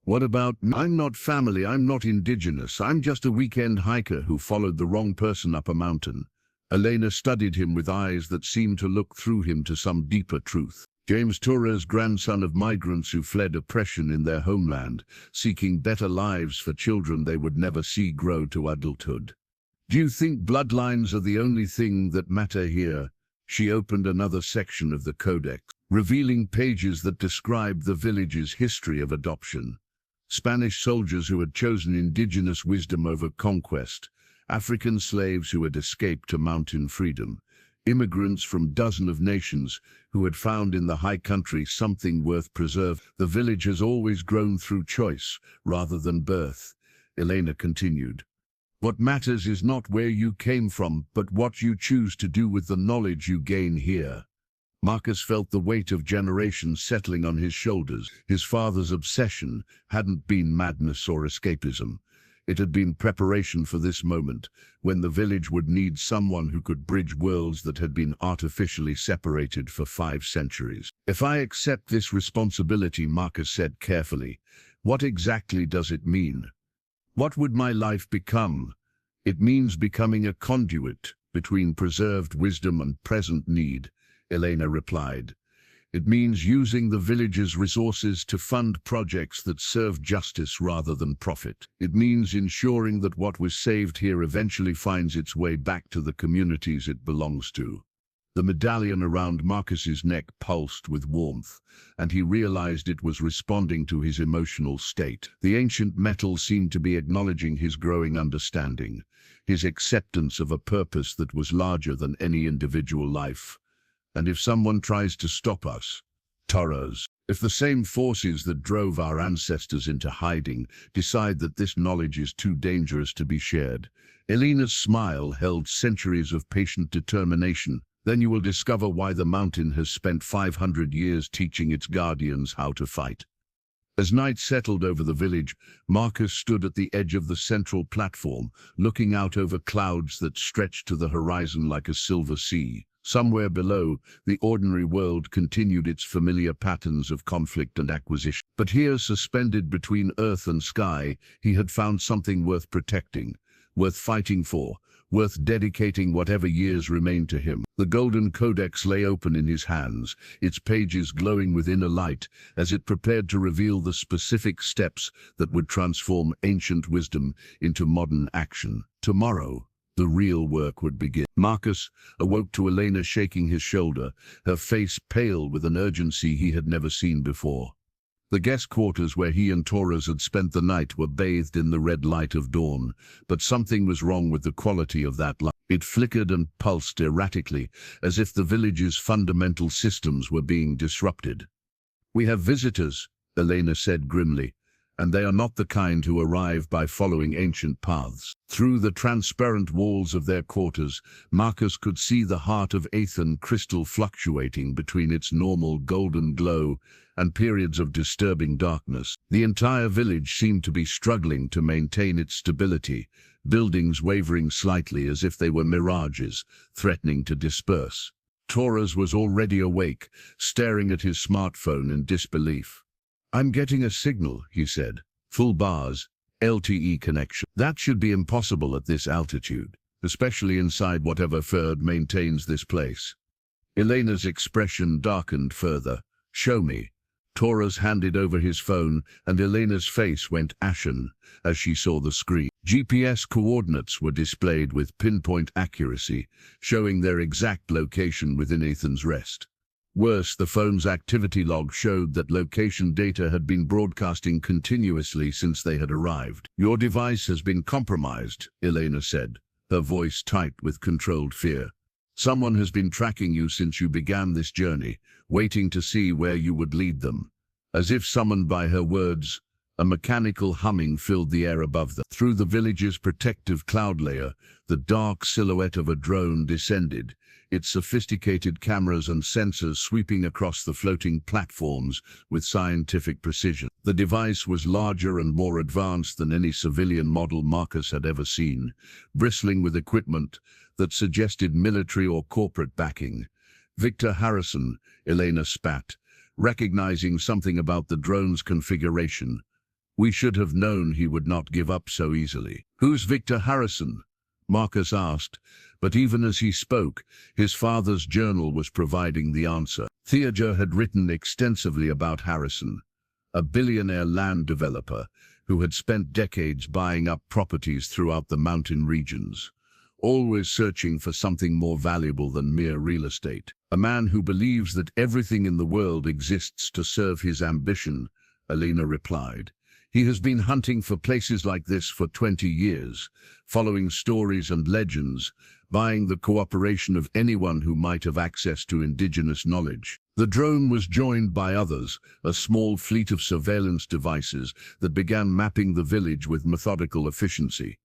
"What about me? I'm not family, I'm not indigenous, I'm just a weekend hiker who followed the wrong person up a mountain." Elena studied him with eyes that seemed to look through him to some deeper truth. James Torres, grandson of migrants who fled oppression in their homeland, seeking better lives for children they would never see grow to adulthood. "Do you think bloodlines are the only thing that matter here?" She opened another section of the Codex, revealing pages that described the village's history of adoption. Spanish soldiers who had chosen indigenous wisdom over conquest, African slaves who had escaped to mountain freedom, immigrants from dozens of nations who had found in the high country something worth preserving. "The village has always grown through choice rather than birth," Elena continued. "What matters is not where you came from, but what you choose to do with the knowledge you gain here." Marcus felt the weight of generations settling on his shoulders. His father's obsession hadn't been madness or escapism. It had been preparation for this moment, when the village would need someone who could bridge worlds that had been artificially separated for 5 centuries. "If I accept this responsibility," Marcus said carefully, "what exactly does it mean? What would my life become?" "It means becoming a conduit between preserved wisdom and present need," Elena replied. "It means using the village's resources to fund projects that serve justice rather than profit. It means ensuring that what was saved here eventually finds its way back to the communities it belongs to." The medallion around Marcus's neck pulsed with warmth, and he realized it was responding to his emotional state. The ancient metal seemed to be acknowledging his growing understanding, his acceptance of a purpose that was larger than any individual life. "And if someone tries to stop us, Torres, if the same forces that drove our ancestors into hiding decide that this knowledge is too dangerous to be shared," Elena's smile held centuries of patient determination, "then you will discover why the mountain has spent 500 years teaching its guardians how to fight." As night settled over the village, Marcus stood at the edge of the central platform, looking out over clouds that stretched to the horizon like a silver sea. Somewhere below, the ordinary world continued its familiar patterns of conflict and acquisition. But here, suspended between earth and sky, he had found something worth protecting, worth fighting for, worth dedicating whatever years remained to him. The golden codex lay open in his hands, its pages glowing with inner light as it prepared to reveal the specific steps that would transform ancient wisdom into modern action. Tomorrow, the real work would begin. Marcus awoke to Elena shaking his shoulder, her face pale with an urgency he had never seen before. The guest quarters where he and Torres had spent the night were bathed in the red light of dawn, but something was wrong with the quality of that light. It flickered and pulsed erratically, as if the village's fundamental systems were being disrupted. "We have visitors," Elena said grimly, "and they are not the kind who arrive by following ancient paths." Through the transparent walls of their quarters, Marcus could see the heart of Aethan crystal fluctuating between its normal golden glow and periods of disturbing darkness. The entire village seemed to be struggling to maintain its stability, buildings wavering slightly as if they were mirages, threatening to disperse. Torres was already awake, staring at his smartphone in disbelief. "I'm getting a signal," he said. "Full bars, LTE connection." "That should be impossible at this altitude, especially inside whatever Ferd maintains this place." Elena's expression darkened further. "Show me." Torres handed over his phone, and Elena's face went ashen as she saw the screen. GPS coordinates were displayed with pinpoint accuracy, showing their exact location within Aethan's Rest. Worse, the phone's activity log showed that location data had been broadcasting continuously since they had arrived. "Your device has been compromised," Elena said, her voice tight with controlled fear. "Someone has been tracking you since you began this journey, waiting to see where you would lead them." As if summoned by her words, a mechanical humming filled the air above them. Through the village's protective cloud layer, the dark silhouette of a drone descended, its sophisticated cameras and sensors sweeping across the floating platforms with scientific precision. The device was larger and more advanced than any civilian model Marcus had ever seen, bristling with equipment that suggested military or corporate backing. "Victor Harrison," Elena spat, recognizing something about the drone's configuration. "We should have known he would not give up so easily." "Who's Victor Harrison?" Marcus asked, but even as he spoke, his father's journal was providing the answer. Theodore had written extensively about Harrison, a billionaire land developer who had spent decades buying up properties throughout the mountain regions, always searching for something more valuable than mere real estate. "A man who believes that everything in the world exists to serve his ambition," Elena replied. "He has been hunting for places like this for 20 years, following stories and legends, buying the cooperation of anyone who might have access to indigenous knowledge." The drone was joined by others, a small fleet of surveillance devices that began mapping the village with methodical efficiency.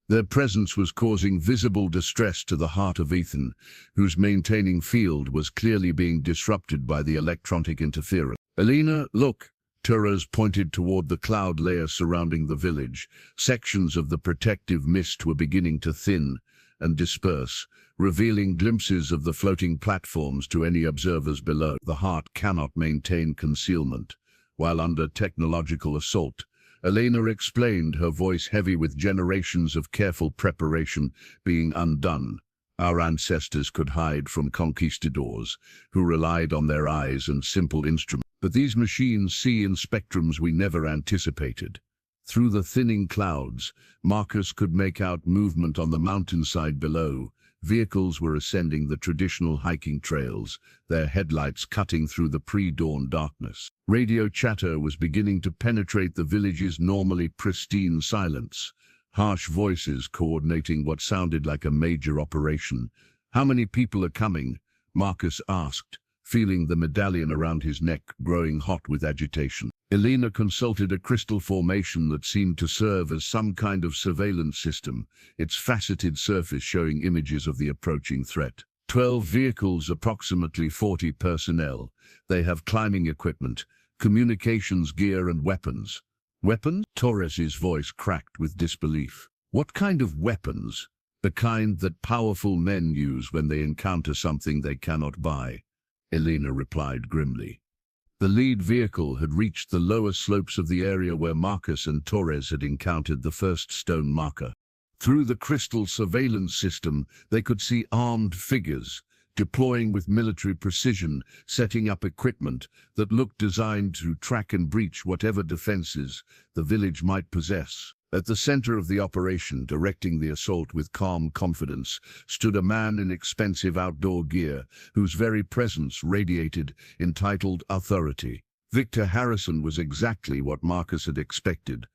Their presence was causing visible distress to the heart of Aethan, whose maintaining field was clearly being disrupted by the electronic interference. "Elena, look!" Torres pointed toward the cloud layer surrounding the village. Sections of the protective mist were beginning to thin and disperse, revealing glimpses of the floating platforms to any observers below. "The heart cannot maintain concealment while under technological assault," Elena explained, her voice heavy with generations of careful preparation being undone. "Our ancestors could hide from conquistadors who relied on their eyes and simple instruments. But these machines see in spectrums we never anticipated." Through the thinning clouds, Marcus could make out movement on the mountainside below. Vehicles were ascending the traditional hiking trails, their headlights cutting through the pre-dawn darkness. Radio chatter was beginning to penetrate the village's normally pristine silence, harsh voices coordinating what sounded like a major operation. "How many people are coming?" Marcus asked, feeling the medallion around his neck growing hot with agitation. Elena consulted a crystal formation that seemed to serve as some kind of surveillance system, its faceted surface showing images of the approaching threat. 12 vehicles, approximately 40 personnel. They have climbing equipment, communications gear and weapons. "Weapons?" Torres's voice cracked with disbelief. "What kind of weapons?" "The kind that powerful men use when they encounter something they cannot buy," Elena replied grimly. The lead vehicle had reached the lower slopes of the area where Marcus and Torres had encountered the first stone marker. Through the crystal surveillance system, they could see armed figures, deploying with military precision, setting up equipment that looked designed to track and breach whatever defenses the village might possess. At the center of the operation, directing the assault with calm confidence, stood a man in expensive outdoor gear, whose very presence radiated entitled authority. Victor Harrison was exactly what Marcus had expected.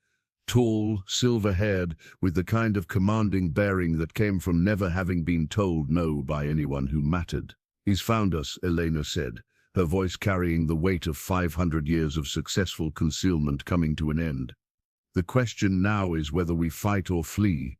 Tall, silver-haired, with the kind of commanding bearing that came from never having been told no by anyone who mattered. "He's found us," Elena said, her voice carrying the weight of 500 years of successful concealment coming to an end. "The question now is whether we fight or flee."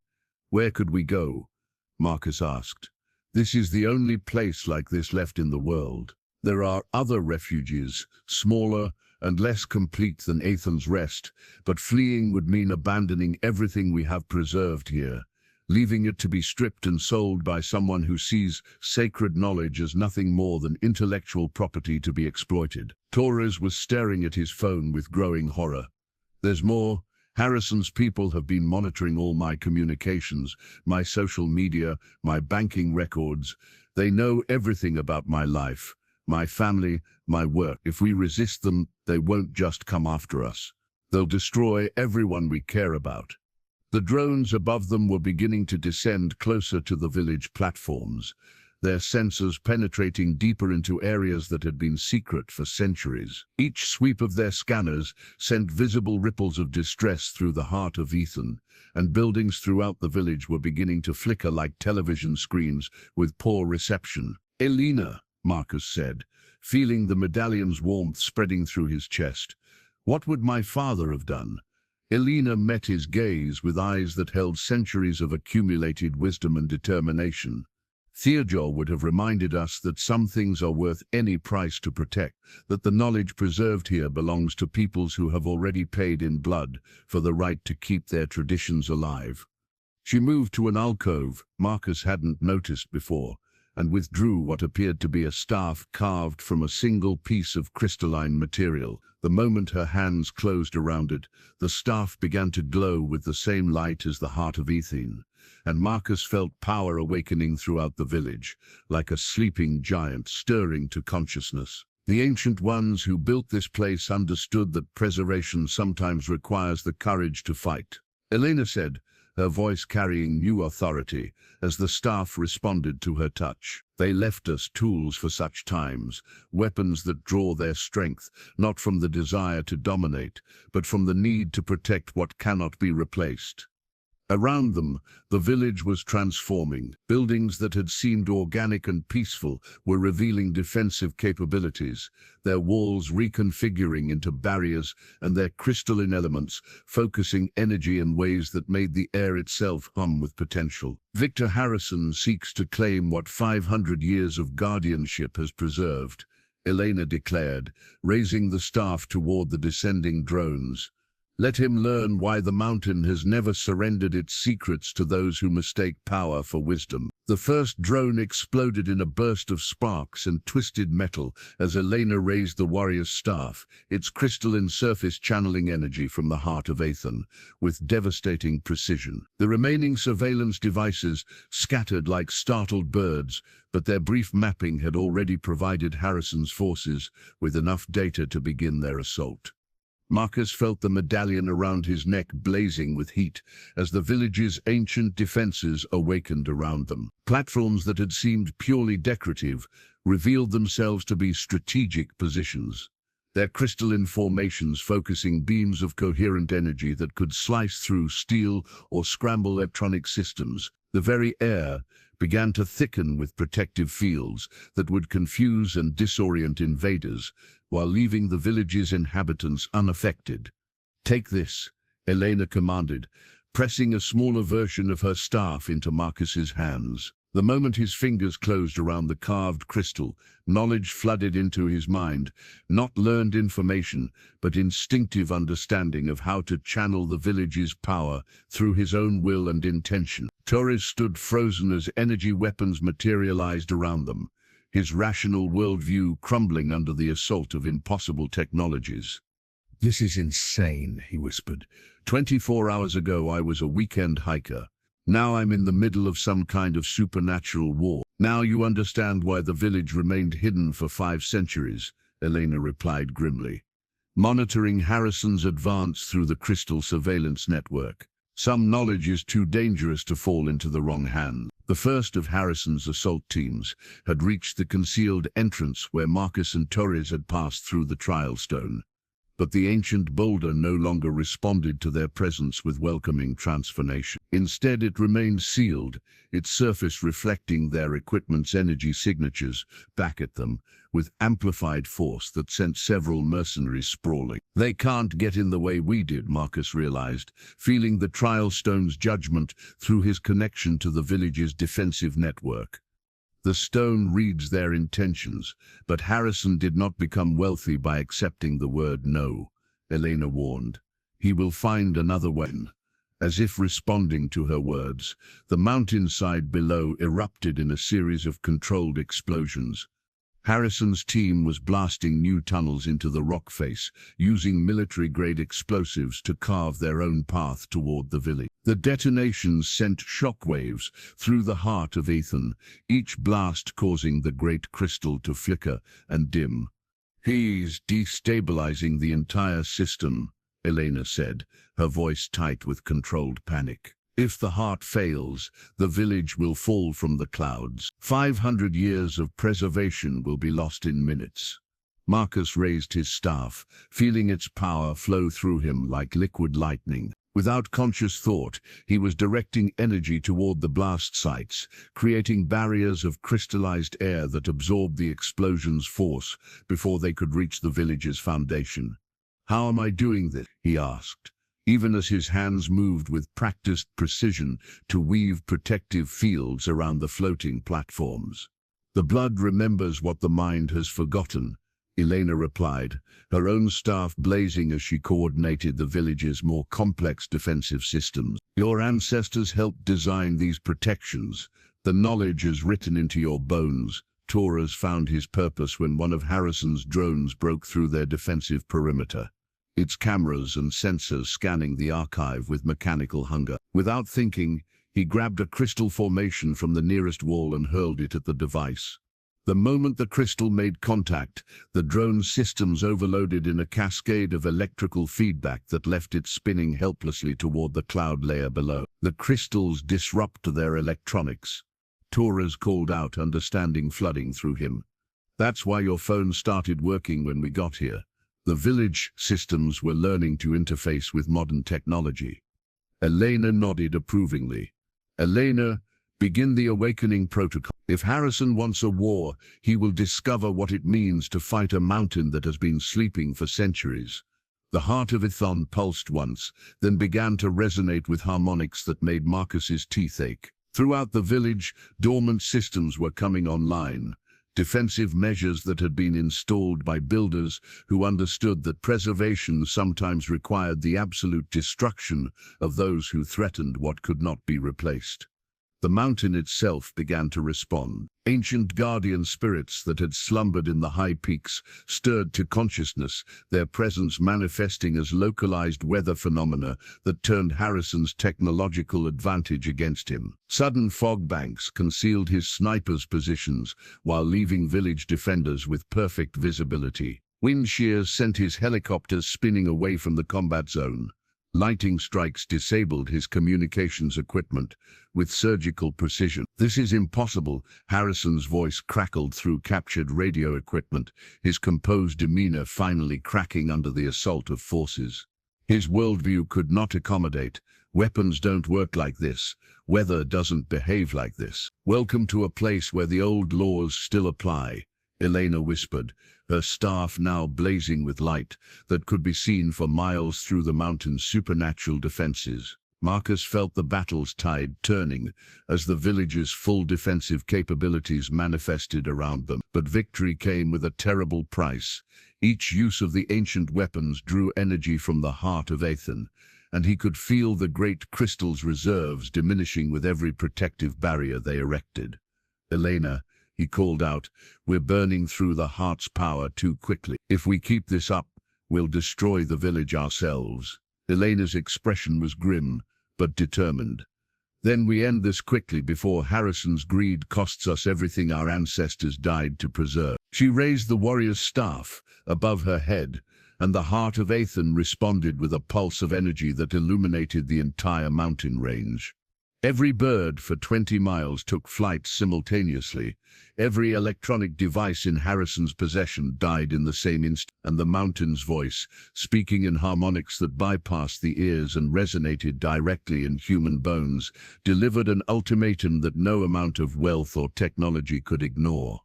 "Where could we go?" Marcus asked. "This is the only place like this left in the world. There are other refuges, smaller and less complete than Athens' Rest, but fleeing would mean abandoning everything we have preserved here, leaving it to be stripped and sold by someone who sees sacred knowledge as nothing more than intellectual property to be exploited." Torres was staring at his phone with growing horror. "There's more. Harrison's people have been monitoring all my communications, my social media, my banking records. They know everything about my life, my family, my work. If we resist them, they won't just come after us. They'll destroy everyone we care about." The drones above them were beginning to descend closer to the village platforms, their sensors penetrating deeper into areas that had been secret for centuries. Each sweep of their scanners sent visible ripples of distress through the heart of Ethan, and buildings throughout the village were beginning to flicker like television screens with poor reception. "Elena," Marcus said, feeling the medallion's warmth spreading through his chest. "What would my father have done?" Elena met his gaze with eyes that held centuries of accumulated wisdom and determination. "Theodore would have reminded us that some things are worth any price to protect, that the knowledge preserved here belongs to peoples who have already paid in blood for the right to keep their traditions alive." She moved to an alcove Marcus hadn't noticed before, and withdrew what appeared to be a staff carved from a single piece of crystalline material. The moment her hands closed around it, the staff began to glow with the same light as the heart of Ethan, and Marcus felt power awakening throughout the village, like a sleeping giant stirring to consciousness. The ancient ones who built this place understood that preservation sometimes requires the courage to fight. Elena said, her voice carrying new authority, as the staff responded to her touch. "They left us tools for such times, weapons that draw their strength, not from the desire to dominate, but from the need to protect what cannot be replaced." Around them, the village was transforming. Buildings that had seemed organic and peaceful were revealing defensive capabilities, their walls reconfiguring into barriers and their crystalline elements focusing energy in ways that made the air itself hum with potential. "Victor Harrison seeks to claim what 500 years of guardianship has preserved," Elena declared, raising the staff toward the descending drones. "Let him learn why the mountain has never surrendered its secrets to those who mistake power for wisdom." The first drone exploded in a burst of sparks and twisted metal as Elena raised the warrior's staff, its crystalline surface channeling energy from the heart of Athon, with devastating precision. The remaining surveillance devices scattered like startled birds, but their brief mapping had already provided Harrison's forces with enough data to begin their assault. Marcus felt the medallion around his neck blazing with heat as the village's ancient defenses awakened around them. Platforms that had seemed purely decorative revealed themselves to be strategic positions, their crystalline formations focusing beams of coherent energy that could slice through steel or scramble electronic systems. The very air began to thicken with protective fields that would confuse and disorient invaders, while leaving the village's inhabitants unaffected. "Take this," Elena commanded, pressing a smaller version of her staff into Marcus's hands. The moment his fingers closed around the carved crystal, knowledge flooded into his mind, not learned information, but instinctive understanding of how to channel the village's power through his own will and intention. Torres stood frozen as energy weapons materialized around them, his rational worldview crumbling under the assault of impossible technologies. "This is insane," he whispered. "24 hours ago I was a weekend hiker. Now I'm in the middle of some kind of supernatural war. Now you understand why the village remained hidden for 5 centuries, Elena replied grimly, monitoring Harrison's advance through the crystal surveillance network. Some knowledge is too dangerous to fall into the wrong hands. The first of Harrison's assault teams had reached the concealed entrance where Marcus and Torres had passed through the trial stone. But the ancient boulder no longer responded to their presence with welcoming transformation. Instead, it remained sealed, its surface reflecting their equipment's energy signatures back at them, with amplified force that sent several mercenaries sprawling. They can't get in the way we did, Marcus realized, feeling the trial stone's judgment through his connection to the village's defensive network. The stone reads their intentions, but Harrison did not become wealthy by accepting the word no, Elena warned. He will find another way. As if responding to her words, the mountainside below erupted in a series of controlled explosions. Harrison's team was blasting new tunnels into the rock face, using military-grade explosives to carve their own path toward the village. The detonations sent shockwaves through the heart of Ethan, each blast causing the great crystal to flicker and dim. "He's destabilizing the entire system," Elena said, her voice tight with controlled panic. "If the heart fails, the village will fall from the clouds. 500 years of preservation will be lost in minutes." Marcus raised his staff, feeling its power flow through him like liquid lightning. Without conscious thought, he was directing energy toward the blast sites, creating barriers of crystallized air that absorbed the explosion's force before they could reach the village's foundation. "How am I doing this?" he asked, even as his hands moved with practiced precision to weave protective fields around the floating platforms. "The blood remembers what the mind has forgotten," Elena replied, her own staff blazing as she coordinated the village's more complex defensive systems. "Your ancestors helped design these protections. The knowledge is written into your bones." Torres found his purpose when one of Harrison's drones broke through their defensive perimeter, its cameras and sensors scanning the archive with mechanical hunger. Without thinking, he grabbed a crystal formation from the nearest wall and hurled it at the device. The moment the crystal made contact, the drone's systems overloaded in a cascade of electrical feedback that left it spinning helplessly toward the cloud layer below. "The crystals disrupt their electronics," Torres called out, understanding flooding through him. "That's why your phone started working when we got here." The village systems were learning to interface with modern technology. Elena nodded approvingly. "Elena, begin the awakening protocol. If Harrison wants a war, he will discover what it means to fight a mountain that has been sleeping for centuries." The heart of Ethan pulsed once, then began to resonate with harmonics that made Marcus's teeth ache. Throughout the village, dormant systems were coming online. Defensive measures that had been installed by builders who understood that preservation sometimes required the absolute destruction of those who threatened what could not be replaced. The mountain itself began to respond. Ancient guardian spirits that had slumbered in the high peaks stirred to consciousness, their presence manifesting as localized weather phenomena that turned Harrison's technological advantage against him. Sudden fog banks concealed his snipers' positions while leaving village defenders with perfect visibility. Wind shears sent his helicopters spinning away from the combat zone. Lightning strikes disabled his communications equipment with surgical precision. "This is impossible," Harrison's voice crackled through captured radio equipment, his composed demeanor finally cracking under the assault of forces. His worldview could not accommodate. "Weapons don't work like this. Weather doesn't behave like this." "Welcome to a place where the old laws still apply," Elena whispered, her staff now blazing with light that could be seen for miles through the mountain's supernatural defenses. Marcus felt the battle's tide turning as the village's full defensive capabilities manifested around them. But victory came with a terrible price. Each use of the ancient weapons drew energy from the heart of Ethan, and he could feel the great crystal's reserves diminishing with every protective barrier they erected. "Elena," he called out, "we're burning through the heart's power too quickly. If we keep this up, we'll destroy the village ourselves." Elena's expression was grim, but determined. Then we end this quickly before Harrison's greed costs us everything our ancestors died to preserve. She raised the warrior's staff above her head, and the heart of Ethan responded with a pulse of energy that illuminated the entire mountain range. Every bird for 20 miles took flight simultaneously. Every electronic device in Harrison's possession died in the same instant, and the mountain's voice, speaking in harmonics that bypassed the ears and resonated directly in human bones, delivered an ultimatum that no amount of wealth or technology could ignore.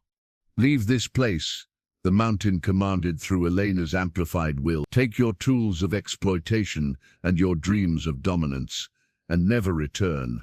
"Leave this place," the mountain commanded through Elena's amplified will. "Take your tools of exploitation and your dreams of dominance, and never return.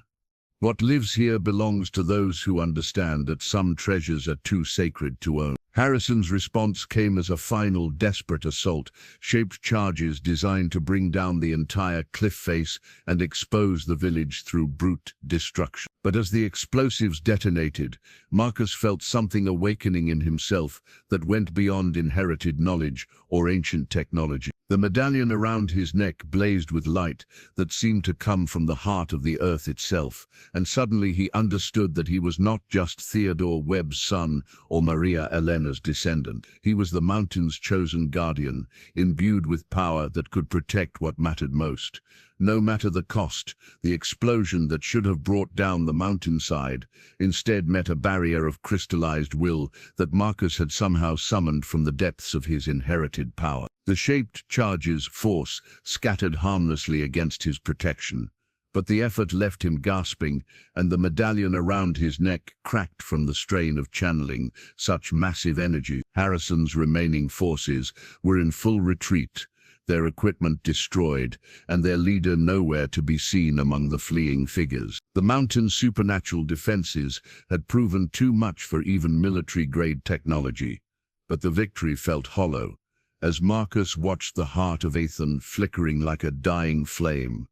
What lives here belongs to those who understand that some treasures are too sacred to own." Harrison's response came as a final, desperate assault, shaped charges designed to bring down the entire cliff face and expose the village through brute destruction. But as the explosives detonated, Marcus felt something awakening in himself that went beyond inherited knowledge or ancient technology. The medallion around his neck blazed with light that seemed to come from the heart of the earth itself, and suddenly he understood that he was not just Theodore Webb's son or Maria Elena's descendant. He was the mountain's chosen guardian, imbued with power that could protect what mattered most. No matter the cost, the explosion that should have brought down the mountainside instead met a barrier of crystallized will that Marcus had somehow summoned from the depths of his inherited power. The shaped charge's force scattered harmlessly against his protection, but the effort left him gasping, and the medallion around his neck cracked from the strain of channeling such massive energy. Harrison's remaining forces were in full retreat, their equipment destroyed, and their leader nowhere to be seen among the fleeing figures. The mountain's supernatural defenses had proven too much for even military-grade technology, but the victory felt hollow as Marcus watched the heart of Ethan flickering like a dying flame.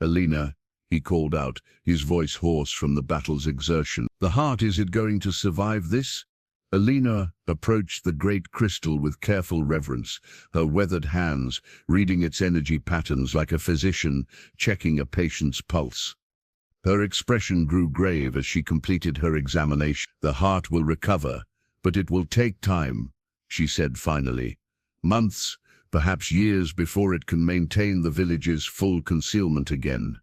"Elena," he called out, his voice hoarse from the battle's exertion. "The heart, is it going to survive this?" Elena approached the great crystal with careful reverence, her weathered hands reading its energy patterns like a physician checking a patient's pulse. Her expression grew grave as she completed her examination. "The heart will recover, but it will take time," she said finally. "Months, perhaps years before it can maintain the village's full concealment again.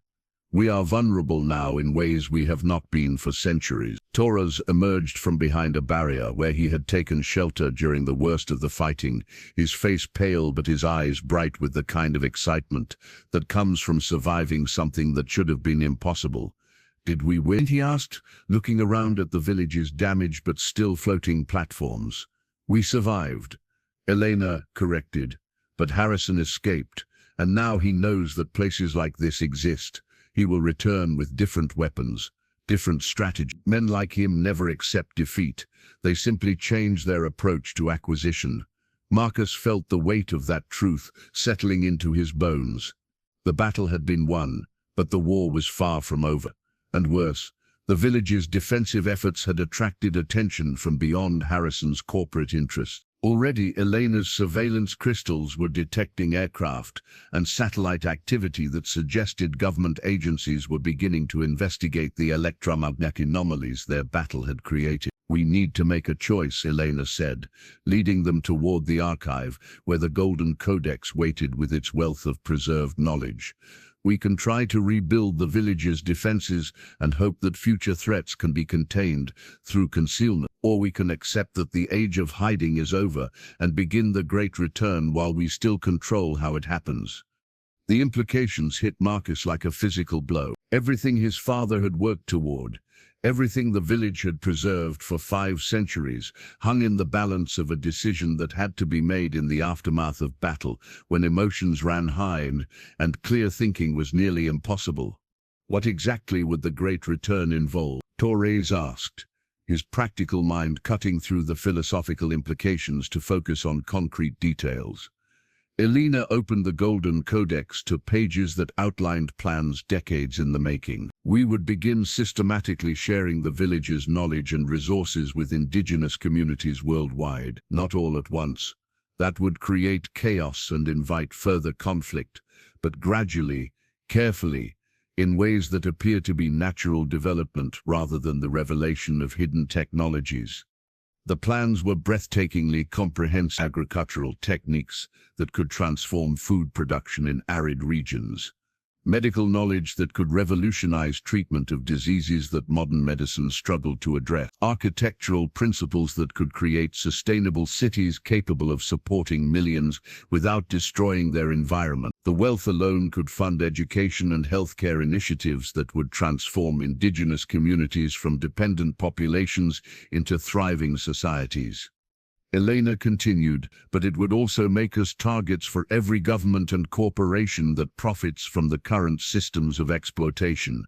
We are vulnerable now in ways we have not been for centuries." Torres emerged from behind a barrier where he had taken shelter during the worst of the fighting, his face pale but his eyes bright with the kind of excitement that comes from surviving something that should have been impossible. "Did we win?" he asked, looking around at the village's damaged but still floating platforms. "We survived," Elena corrected, "but Harrison escaped, and now he knows that places like this exist. He will return with different weapons, different strategy. Men like him never accept defeat. They simply change their approach to acquisition." Marcus felt the weight of that truth settling into his bones. The battle had been won, but the war was far from over. And worse, the village's defensive efforts had attracted attention from beyond Harrison's corporate interests. Already, Elena's surveillance crystals were detecting aircraft and satellite activity that suggested government agencies were beginning to investigate the electromagnetic anomalies their battle had created. "We need to make a choice," Elena said, leading them toward the archive where the Golden Codex waited with its wealth of preserved knowledge. "We can try to rebuild the village's defenses and hope that future threats can be contained through concealment, or we can accept that the age of hiding is over and begin the Great Return while we still control how it happens." The implications hit Marcus like a physical blow. Everything his father had worked toward, everything the village had preserved for 5 centuries, hung in the balance of a decision that had to be made in the aftermath of battle, when emotions ran high and clear thinking was nearly impossible. What exactly would the Great Return involve? Torres asked, his practical mind cutting through the philosophical implications to focus on concrete details. Elena opened the Golden Codex to pages that outlined plans decades in the making. "We would begin systematically sharing the village's knowledge and resources with indigenous communities worldwide, not all at once. That would create chaos and invite further conflict, but gradually, carefully, in ways that appear to be natural development rather than the revelation of hidden technologies. The plans were breathtakingly comprehensive agricultural techniques that could transform food production in arid regions, medical knowledge that could revolutionize treatment of diseases that modern medicine struggled to address, architectural principles that could create sustainable cities capable of supporting millions without destroying their environment. The wealth alone could fund education and healthcare initiatives that would transform indigenous communities from dependent populations into thriving societies. Elena continued, but it would also make us targets for every government and corporation that profits from the current systems of exploitation.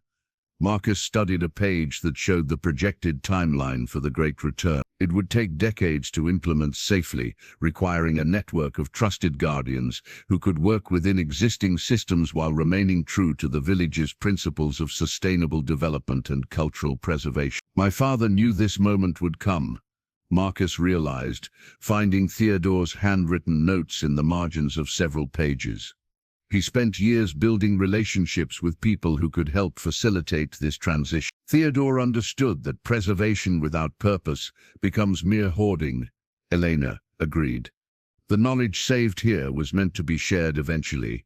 Marcus studied a page that showed the projected timeline for the Great Return. It would take decades to implement safely, requiring a network of trusted guardians who could work within existing systems while remaining true to the village's principles of sustainable development and cultural preservation. My father knew this moment would come, Marcus realized, finding Theodore's handwritten notes in the margins of several pages. He spent years building relationships with people who could help facilitate this transition. Theodore understood that preservation without purpose becomes mere hoarding. Elena agreed. The knowledge saved here was meant to be shared eventually.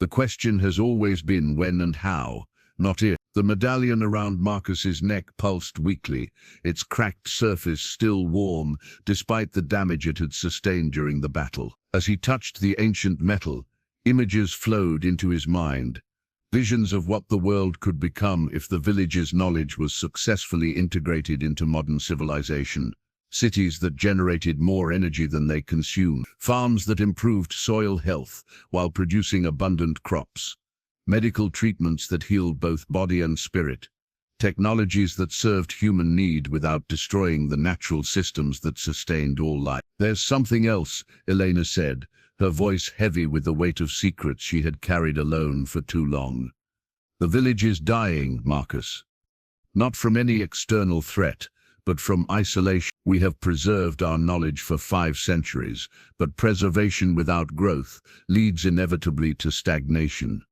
The question has always been when and how, not if. The medallion around Marcus's neck pulsed weakly, its cracked surface still warm, despite the damage it had sustained during the battle. As he touched the ancient metal, images flowed into his mind, visions of what the world could become if the village's knowledge was successfully integrated into modern civilization. Cities that generated more energy than they consumed, farms that improved soil health while producing abundant crops, medical treatments that healed both body and spirit, technologies that served human need without destroying the natural systems that sustained all life. There's something else, Elena said, her voice heavy with the weight of secrets she had carried alone for too long. The village is dying, Marcus. Not from any external threat, but from isolation. We have preserved our knowledge for 5 centuries, but preservation without growth leads inevitably to stagnation.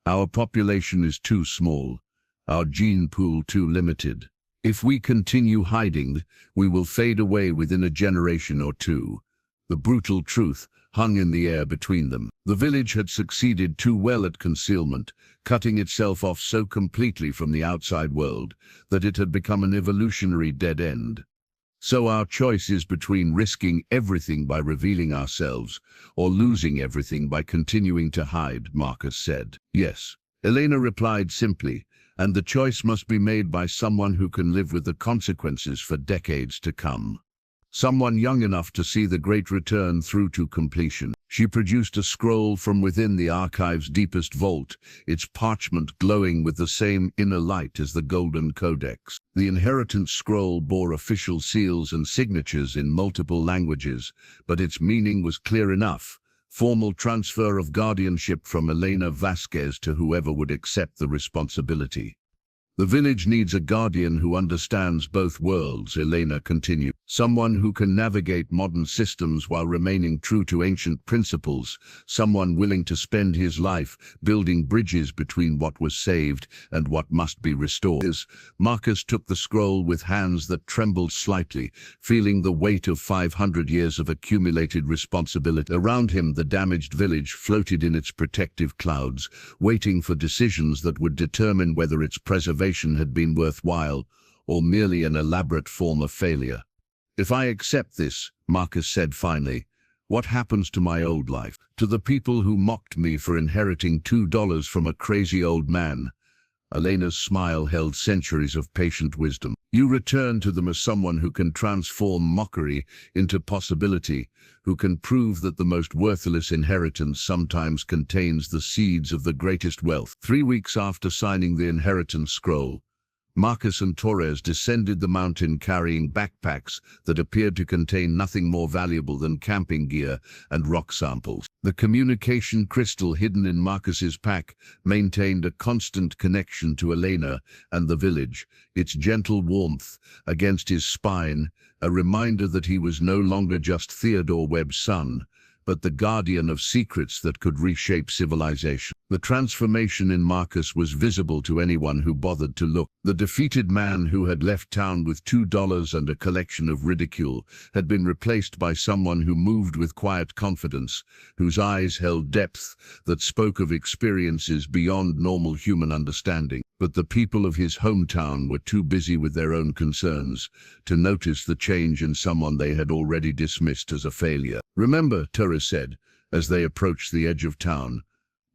Our population is too small, our gene pool too limited. If we continue hiding, we will fade away within a generation or two. The brutal truth hung in the air between them. The village had succeeded too well at concealment, cutting itself off so completely from the outside world that it had become an evolutionary dead end. So our choice is between risking everything by revealing ourselves or losing everything by continuing to hide, Marcus said. Yes, Elena replied simply, and the choice must be made by someone who can live with the consequences for decades to come. Someone young enough to see the Great Return through to completion. She produced a scroll from within the archive's deepest vault, its parchment glowing with the same inner light as the Golden Codex. The inheritance scroll bore official seals and signatures in multiple languages, but its meaning was clear enough: formal transfer of guardianship from Elena Vasquez to whoever would accept the responsibility. The village needs a guardian who understands both worlds, Elena continued. Someone who can navigate modern systems while remaining true to ancient principles. Someone willing to spend his life building bridges between what was saved and what must be restored. Marcus took the scroll with hands that trembled slightly, feeling the weight of 500 years of accumulated responsibility. Around him, the damaged village floated in its protective clouds, waiting for decisions that would determine whether its preservation had been worthwhile or merely an elaborate form of failure. If I accept this, Marcus said finally, what happens to my old life? To the people who mocked me for inheriting $2 from a crazy old man? Elena's smile held centuries of patient wisdom. You return to them as someone who can transform mockery into possibility, who can prove that the most worthless inheritance sometimes contains the seeds of the greatest wealth. 3 weeks after signing the inheritance scroll, Marcus and Torres descended the mountain carrying backpacks that appeared to contain nothing more valuable than camping gear and rock samples. The communication crystal hidden in Marcus's pack maintained a constant connection to Elena and the village, its gentle warmth against his spine, a reminder that he was no longer just Theodore Webb's son, but the guardian of secrets that could reshape civilization. The transformation in Marcus was visible to anyone who bothered to look. The defeated man who had left town with $2 and a collection of ridicule had been replaced by someone who moved with quiet confidence, whose eyes held depth that spoke of experiences beyond normal human understanding. But the people of his hometown were too busy with their own concerns to notice the change in someone they had already dismissed as a failure. "Remember," Torres said, as they approached the edge of town,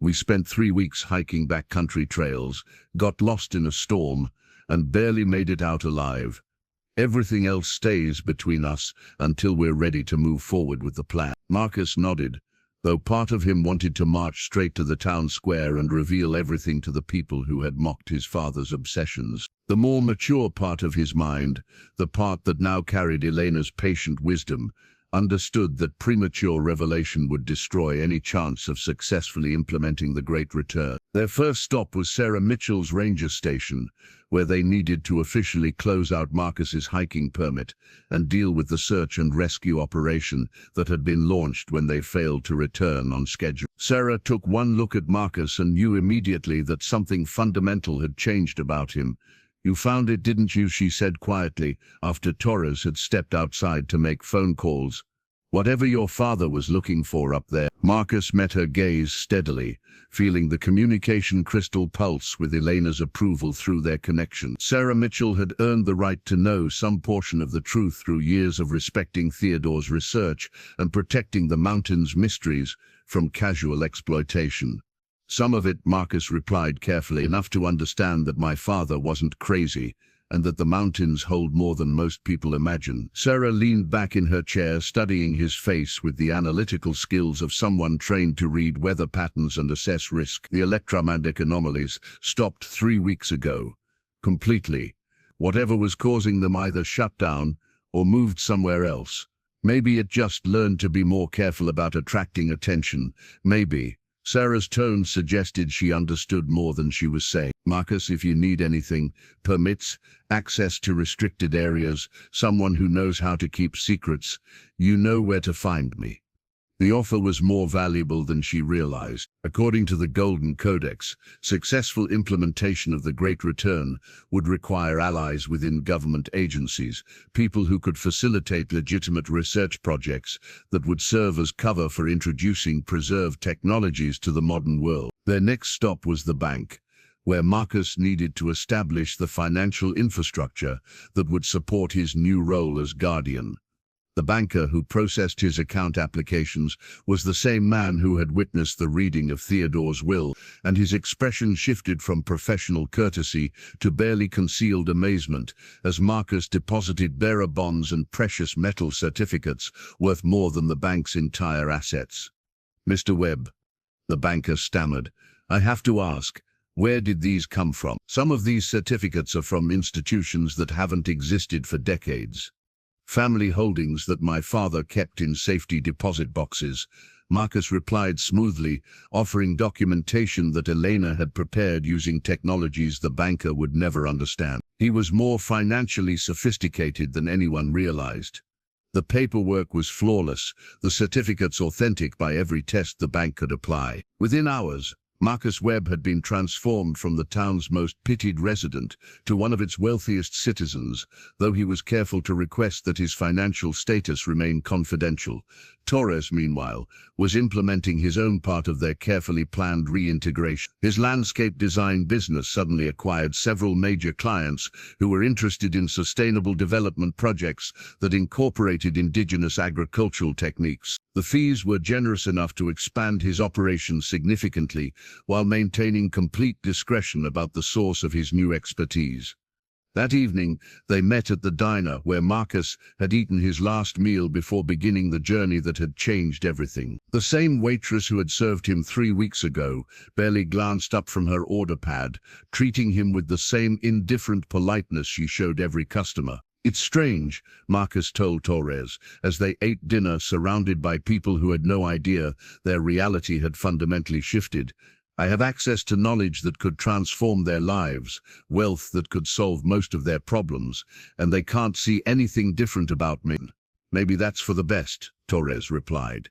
"we spent 3 weeks hiking backcountry trails, got lost in a storm, and barely made it out alive. Everything else stays between us until we're ready to move forward with the plan." Marcus nodded, though part of him wanted to march straight to the town square and reveal everything to the people who had mocked his father's obsessions. The more mature part of his mind, the part that now carried Elena's patient wisdom, understood that premature revelation would destroy any chance of successfully implementing the Great Return. Their first stop was Sarah Mitchell's ranger station, where they needed to officially close out Marcus's hiking permit and deal with the search and rescue operation that had been launched when they failed to return on schedule. Sarah took one look at Marcus and knew immediately that something fundamental had changed about him. "You found it, didn't you?" she said quietly, after Torres had stepped outside to make phone calls. "Whatever your father was looking for up there." Marcus met her gaze steadily, feeling the communication crystal pulse with Elena's approval through their connection. Sarah Mitchell had earned the right to know some portion of the truth through years of respecting Theodore's research and protecting the mountain's mysteries from casual exploitation. "Some of it," Marcus replied carefully, "enough to understand that my father wasn't crazy, and that the mountains hold more than most people imagine." Sarah leaned back in her chair, studying his face with the analytical skills of someone trained to read weather patterns and assess risk. "The electromagnetic anomalies stopped 3 weeks ago. Completely. Whatever was causing them either shut down or moved somewhere else. Maybe it just learned to be more careful about attracting attention. Maybe." Sarah's tone suggested she understood more than she was saying. "Marcus, if you need anything, permits, access to restricted areas, someone who knows how to keep secrets, you know where to find me." The offer was more valuable than she realized. According to the Golden Codex, successful implementation of the Great Return would require allies within government agencies, people who could facilitate legitimate research projects that would serve as cover for introducing preserved technologies to the modern world. Their next stop was the bank, where Marcus needed to establish the financial infrastructure that would support his new role as guardian. The banker who processed his account applications was the same man who had witnessed the reading of Theodore's will, and his expression shifted from professional courtesy to barely concealed amazement as Marcus deposited bearer bonds and precious metal certificates worth more than the bank's entire assets. "Mr. Webb," the banker stammered, "I have to ask, where did these come from?" "Some of these certificates are from institutions that haven't existed for decades. Family holdings that my father kept in safety deposit boxes," Marcus replied smoothly, offering documentation that Elena had prepared using technologies the banker would never understand. He was more financially sophisticated than anyone realized. The paperwork was flawless, the certificates authentic by every test the bank could apply. Within hours, Marcus Webb had been transformed from the town's most pitied resident to one of its wealthiest citizens, though he was careful to request that his financial status remain confidential. Torres, meanwhile, was implementing his own part of their carefully planned reintegration. His landscape design business suddenly acquired several major clients who were interested in sustainable development projects that incorporated indigenous agricultural techniques. The fees were generous enough to expand his operations significantly, while maintaining complete discretion about the source of his new expertise. That evening, they met at the diner where Marcus had eaten his last meal before beginning the journey that had changed everything. The same waitress who had served him 3 weeks ago barely glanced up from her order pad, treating him with the same indifferent politeness she showed every customer. "It's strange," Marcus told Torres, as they ate dinner surrounded by people who had no idea their reality had fundamentally shifted. "I have access to knowledge that could transform their lives, wealth that could solve most of their problems, and they can't see anything different about me." "Maybe that's for the best," Torres replied.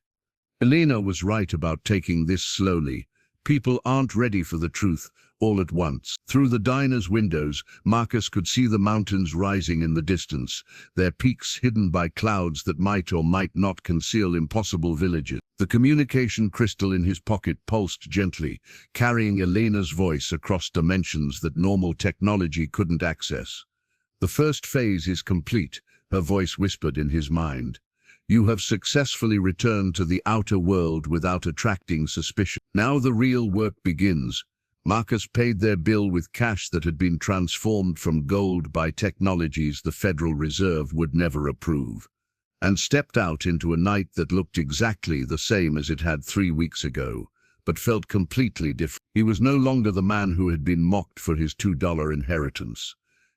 Elena was right about taking this slowly. People aren't ready for the truth all at once. Through the diner's windows, Marcus could see the mountains rising in the distance, their peaks hidden by clouds that might or might not conceal impossible villages. The communication crystal in his pocket pulsed gently, carrying Elena's voice across dimensions that normal technology couldn't access. "The first phase is complete," her voice whispered in his mind. "You have successfully returned to the outer world without attracting suspicion. Now the real work begins." Marcus paid their bill with cash that had been transformed from gold by technologies the Federal Reserve would never approve, and stepped out into a night that looked exactly the same as it had 3 weeks ago, but felt completely different. He was no longer the man who had been mocked for his $2 inheritance.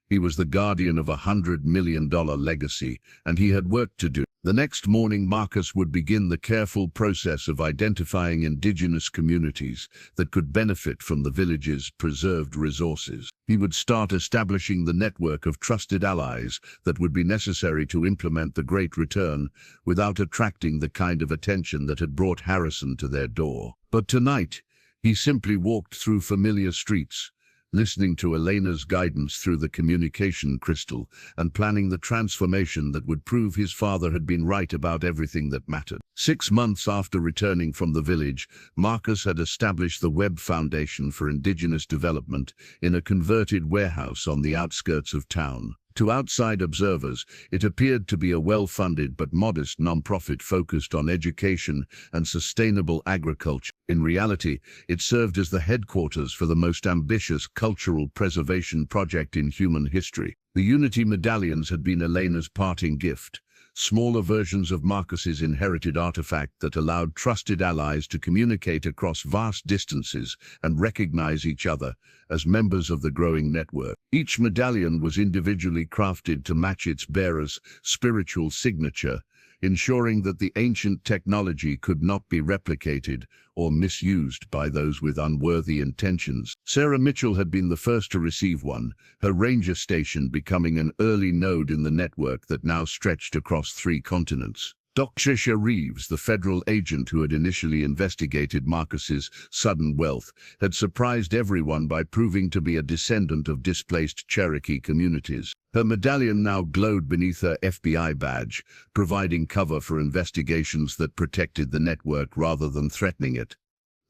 He was the guardian of a $100 million legacy, and he had work to do. The next morning, Marcus would begin the careful process of identifying indigenous communities that could benefit from the village's preserved resources. He would start establishing the network of trusted allies that would be necessary to implement the Great Return without attracting the kind of attention that had brought Harrison to their door. But tonight, he simply walked through familiar streets, listening to Elena's guidance through the communication crystal and planning the transformation that would prove his father had been right about everything that mattered. 6 months after returning from the village, Marcus had established the WEBB Foundation for Indigenous Development in a converted warehouse on the outskirts of town. To outside observers, it appeared to be a well-funded but modest non-profit focused on education and sustainable agriculture. In reality, it served as the headquarters for the most ambitious cultural preservation project in human history. The Unity medallions had been Elena's parting gift, smaller versions of Marcus's inherited artifact that allowed trusted allies to communicate across vast distances and recognize each other as members of the growing network. Each medallion was individually crafted to match its bearer's spiritual signature, ensuring that the ancient technology could not be replicated or misused by those with unworthy intentions. Sarah Mitchell had been the first to receive one, her ranger station becoming an early node in the network that now stretched across 3 continents. Dr. Tricia Reeves, the federal agent who had initially investigated Marcus's sudden wealth, had surprised everyone by proving to be a descendant of displaced Cherokee communities. Her medallion now glowed beneath her FBI badge, providing cover for investigations that protected the network rather than threatening it.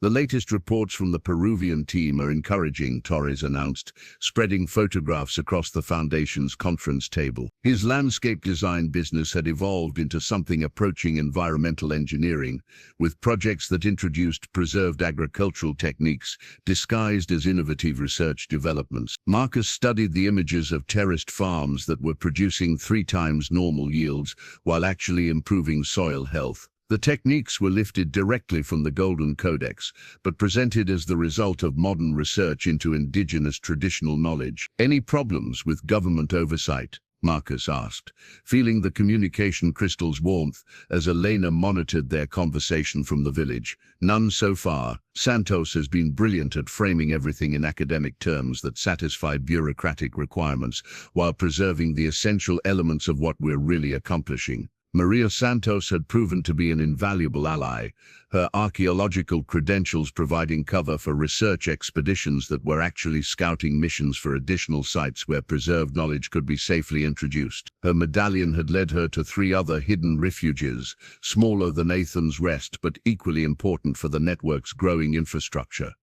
The latest reports from the Peruvian team are encouraging, Torres announced, spreading photographs across the Foundation's conference table. His landscape design business had evolved into something approaching environmental engineering, with projects that introduced preserved agricultural techniques disguised as innovative research developments. Marcus studied the images of terraced farms that were producing 3 times normal yields while actually improving soil health. The techniques were lifted directly from the Golden Codex, but presented as the result of modern research into indigenous traditional knowledge. "Any problems with government oversight?" Marcus asked, feeling the communication crystal's warmth as Elena monitored their conversation from the village. "None so far. Santos has been brilliant at framing everything in academic terms that satisfy bureaucratic requirements, while preserving the essential elements of what we're really accomplishing." Maria Santos had proven to be an invaluable ally, her archaeological credentials providing cover for research expeditions that were actually scouting missions for additional sites where preserved knowledge could be safely introduced. Her medallion had led her to 3 other hidden refuges, smaller than Athen's Rest but equally important for the network's growing infrastructure.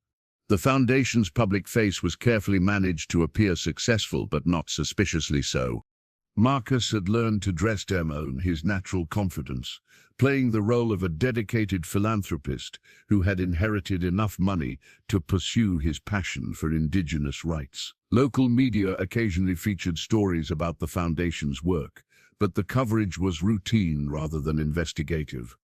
The Foundation's public face was carefully managed to appear successful but not suspiciously so. Marcus had learned to dress down his natural confidence, playing the role of a dedicated philanthropist who had inherited enough money to pursue his passion for indigenous rights. Local media occasionally featured stories about the Foundation's work, but the coverage was routine rather than investigative.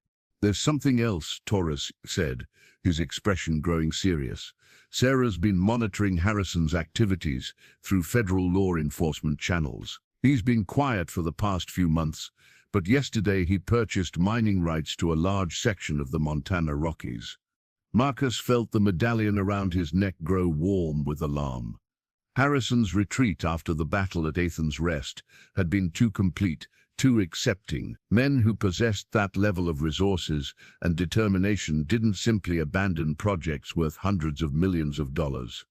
"There's something else," Torres said, his expression growing serious. "Sarah's been monitoring Harrison's activities through federal law enforcement channels. He's been quiet for the past few months, but yesterday he purchased mining rights to a large section of the Montana Rockies." Marcus felt the medallion around his neck grow warm with alarm. Harrison's retreat after the battle at Athen's Rest had been too complete too accepting. Men who possessed that level of resources and determination didn't simply abandon projects worth hundreds of millions of dollars.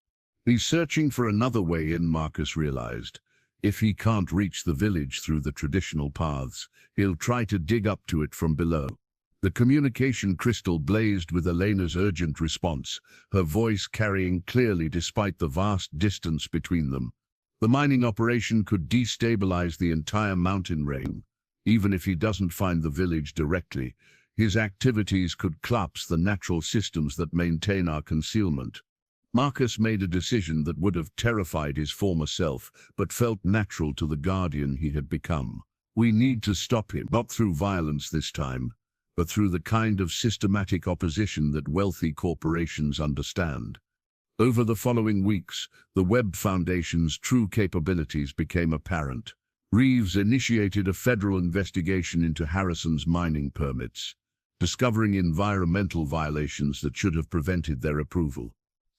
He's searching for another way in, Marcus realized. If he can't reach the village through the traditional paths, he'll try to dig up to it from below. The communication crystal blazed with Elena's urgent response, her voice carrying clearly despite the vast distance between them. The mining operation could destabilize the entire mountain range. Even if he doesn't find the village directly, his activities could collapse the natural systems that maintain our concealment. Marcus made a decision that would have terrified his former self, but felt natural to the guardian he had become. We need to stop him, not through violence this time, but through the kind of systematic opposition that wealthy corporations understand. Over the following weeks, the WEBB Foundation's true capabilities became apparent. Reeves initiated a federal investigation into Harrison's mining permits, discovering environmental violations that should have prevented their approval.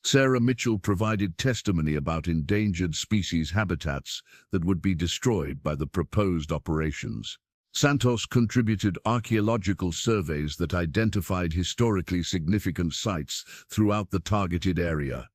Sarah Mitchell provided testimony about endangered species habitats that would be destroyed by the proposed operations. Santos contributed archaeological surveys that identified historically significant sites throughout the targeted area.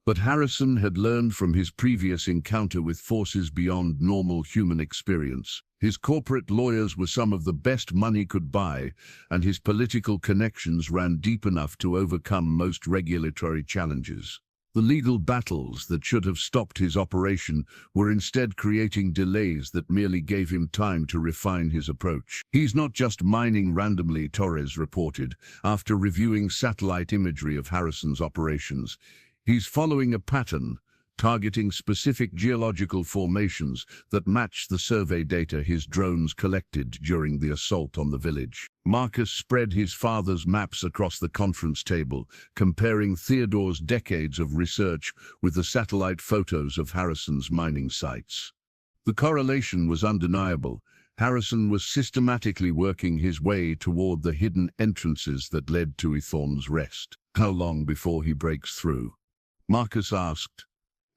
But Harrison had learned from his previous encounter with forces beyond normal human experience. His corporate lawyers were some of the best money could buy, and his political connections ran deep enough to overcome most regulatory challenges. The legal battles that should have stopped his operation were instead creating delays that merely gave him time to refine his approach. He's not just mining randomly, Torres reported, after reviewing satellite imagery of Harrison's operations. He's following a pattern, targeting specific geological formations that match the survey data his drones collected during the assault on the village. Marcus spread his father's maps across the conference table, comparing Theodore's decades of research with the satellite photos of Harrison's mining sites. The correlation was undeniable. Harrison was systematically working his way toward the hidden entrances that led to Ethorn's Rest. How long before he breaks through? Marcus asked.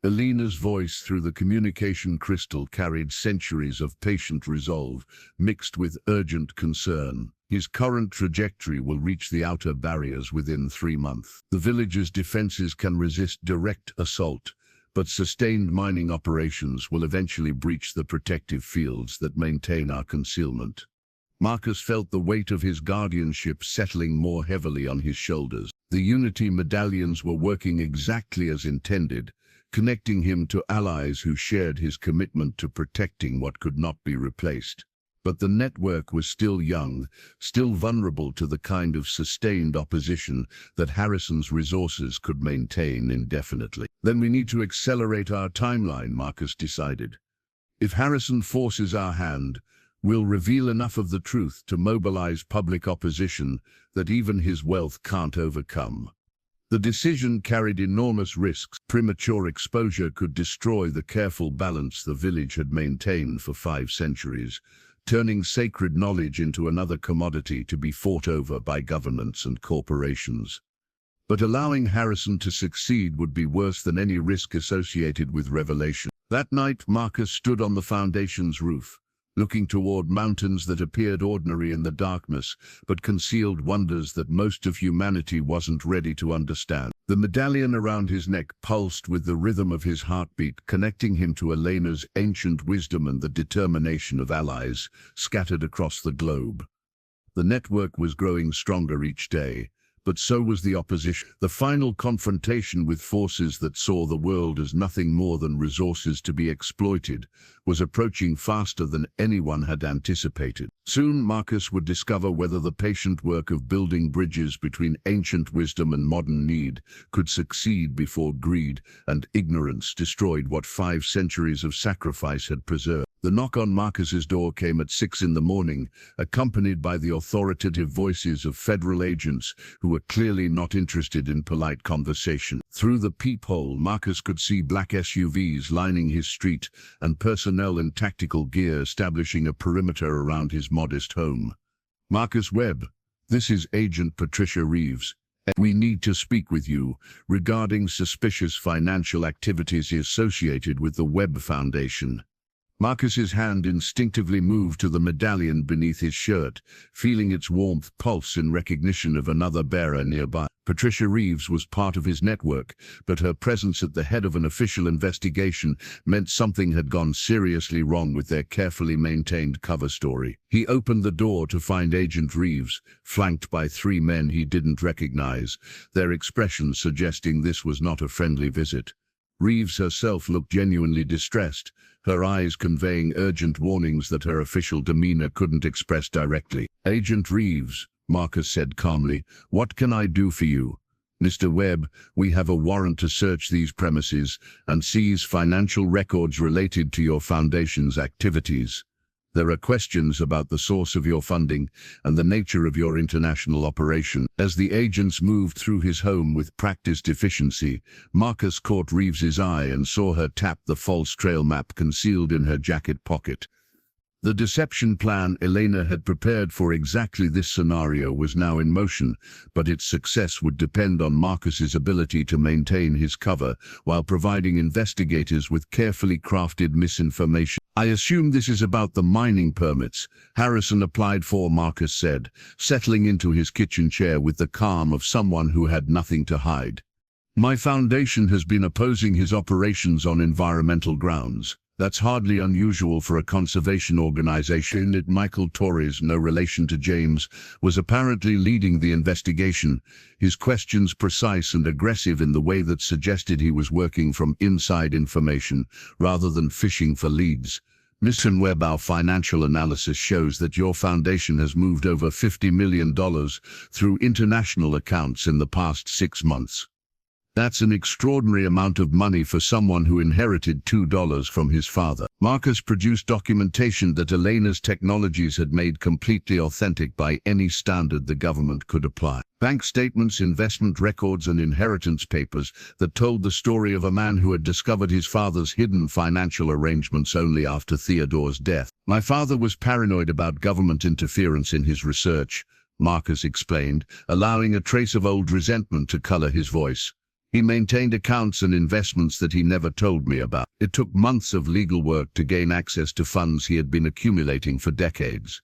Elena's voice through the communication crystal carried centuries of patient resolve, mixed with urgent concern. His current trajectory will reach the outer barriers within 3 months. The village's defenses can resist direct assault, but sustained mining operations will eventually breach the protective fields that maintain our concealment. Marcus felt the weight of his guardianship settling more heavily on his shoulders. The Unity medallions were working exactly as intended, connecting him to allies who shared his commitment to protecting what could not be replaced. But the network was still young, still vulnerable to the kind of sustained opposition that Harrison's resources could maintain indefinitely. Then we need to accelerate our timeline, Marcus decided. If Harrison forces our hand, we'll reveal enough of the truth to mobilize public opposition that even his wealth can't overcome. The decision carried enormous risks. Premature exposure could destroy the careful balance the village had maintained for 5 centuries, turning sacred knowledge into another commodity to be fought over by governments and corporations. But allowing Harrison to succeed would be worse than any risk associated with revelation. That night, Marcus stood on the Foundation's roof, looking toward mountains that appeared ordinary in the darkness, but concealed wonders that most of humanity wasn't ready to understand. The medallion around his neck pulsed with the rhythm of his heartbeat, connecting him to Elena's ancient wisdom and the determination of allies scattered across the globe. The network was growing stronger each day, but so was the opposition. The final confrontation with forces that saw the world as nothing more than resources to be exploited was approaching faster than anyone had anticipated. Soon Marcus would discover whether the patient work of building bridges between ancient wisdom and modern need could succeed before greed and ignorance destroyed what 5 centuries of sacrifice had preserved. The knock on Marcus's door came at 6 in the morning, accompanied by the authoritative voices of federal agents who were clearly not interested in polite conversation. Through the peephole, Marcus could see black SUVs lining his street and personnel in tactical gear establishing a perimeter around his modest home. Marcus Webb, this is Agent Patricia Reeves. We need to speak with you regarding suspicious financial activities associated with the WEBB Foundation. Marcus's hand instinctively moved to the medallion beneath his shirt, feeling its warmth pulse in recognition of another bearer nearby. Patricia Reeves was part of his network, but her presence at the head of an official investigation meant something had gone seriously wrong with their carefully maintained cover story. He opened the door to find Agent Reeves, flanked by 3 men he didn't recognize, their expressions suggesting this was not a friendly visit. Reeves herself looked genuinely distressed, her eyes conveying urgent warnings that her official demeanor couldn't express directly. "Agent Reeves," Marcus said calmly, "what can I do for you?" "Mr. Webb, we have a warrant to search these premises and seize financial records related to your foundation's activities. There are questions about the source of your funding and the nature of your international operation." As the agents moved through his home with practiced efficiency, Marcus caught Reeves's eye and saw her tap the false trail map concealed in her jacket pocket. The deception plan Elena had prepared for exactly this scenario was now in motion, but its success would depend on Marcus's ability to maintain his cover while providing investigators with carefully crafted misinformation. "I assume this is about the mining permits Harrison applied for," Marcus said, settling into his kitchen chair with the calm of someone who had nothing to hide. "My foundation has been opposing his operations on environmental grounds. That's hardly unusual for a conservation organization." Michael Torres, no relation to James, was apparently leading the investigation, his questions precise and aggressive in the way that suggested he was working from inside information rather than fishing for leads. "Mr. Webb, our financial analysis shows that your foundation has moved over $50 million through international accounts in the past 6 months. That's an extraordinary amount of money for someone who inherited $2 from his father." Marcus produced documentation that Elena's technologies had made completely authentic by any standard the government could apply. Bank statements, investment records, and inheritance papers that told the story of a man who had discovered his father's hidden financial arrangements only after Theodore's death. "My father was paranoid about government interference in his research," Marcus explained, allowing a trace of old resentment to color his voice. "He maintained accounts and investments that he never told me about. It took months of legal work to gain access to funds he had been accumulating for decades."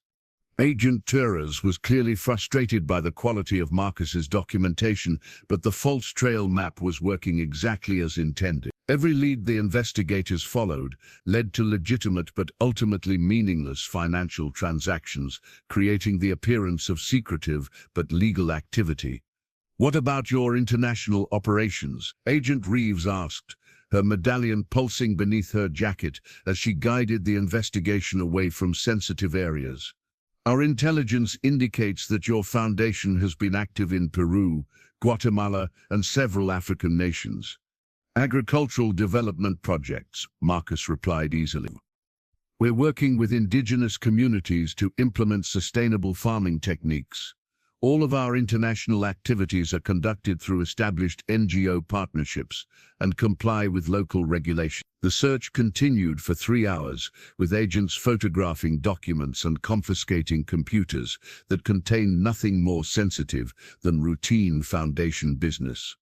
Agent Torres was clearly frustrated by the quality of Marcus's documentation, but the false trail map was working exactly as intended. Every lead the investigators followed led to legitimate but ultimately meaningless financial transactions, creating the appearance of secretive but legal activity. "What about your international operations?" Agent Reeves asked, her medallion pulsing beneath her jacket as she guided the investigation away from sensitive areas. "Our intelligence indicates that your foundation has been active in Peru, Guatemala, and several African nations." "Agricultural development projects," Marcus replied easily. "We're working with indigenous communities to implement sustainable farming techniques. All of our international activities are conducted through established NGO partnerships and comply with local regulation." The search continued for 3 hours, with agents photographing documents and confiscating computers that contained nothing more sensitive than routine foundation business.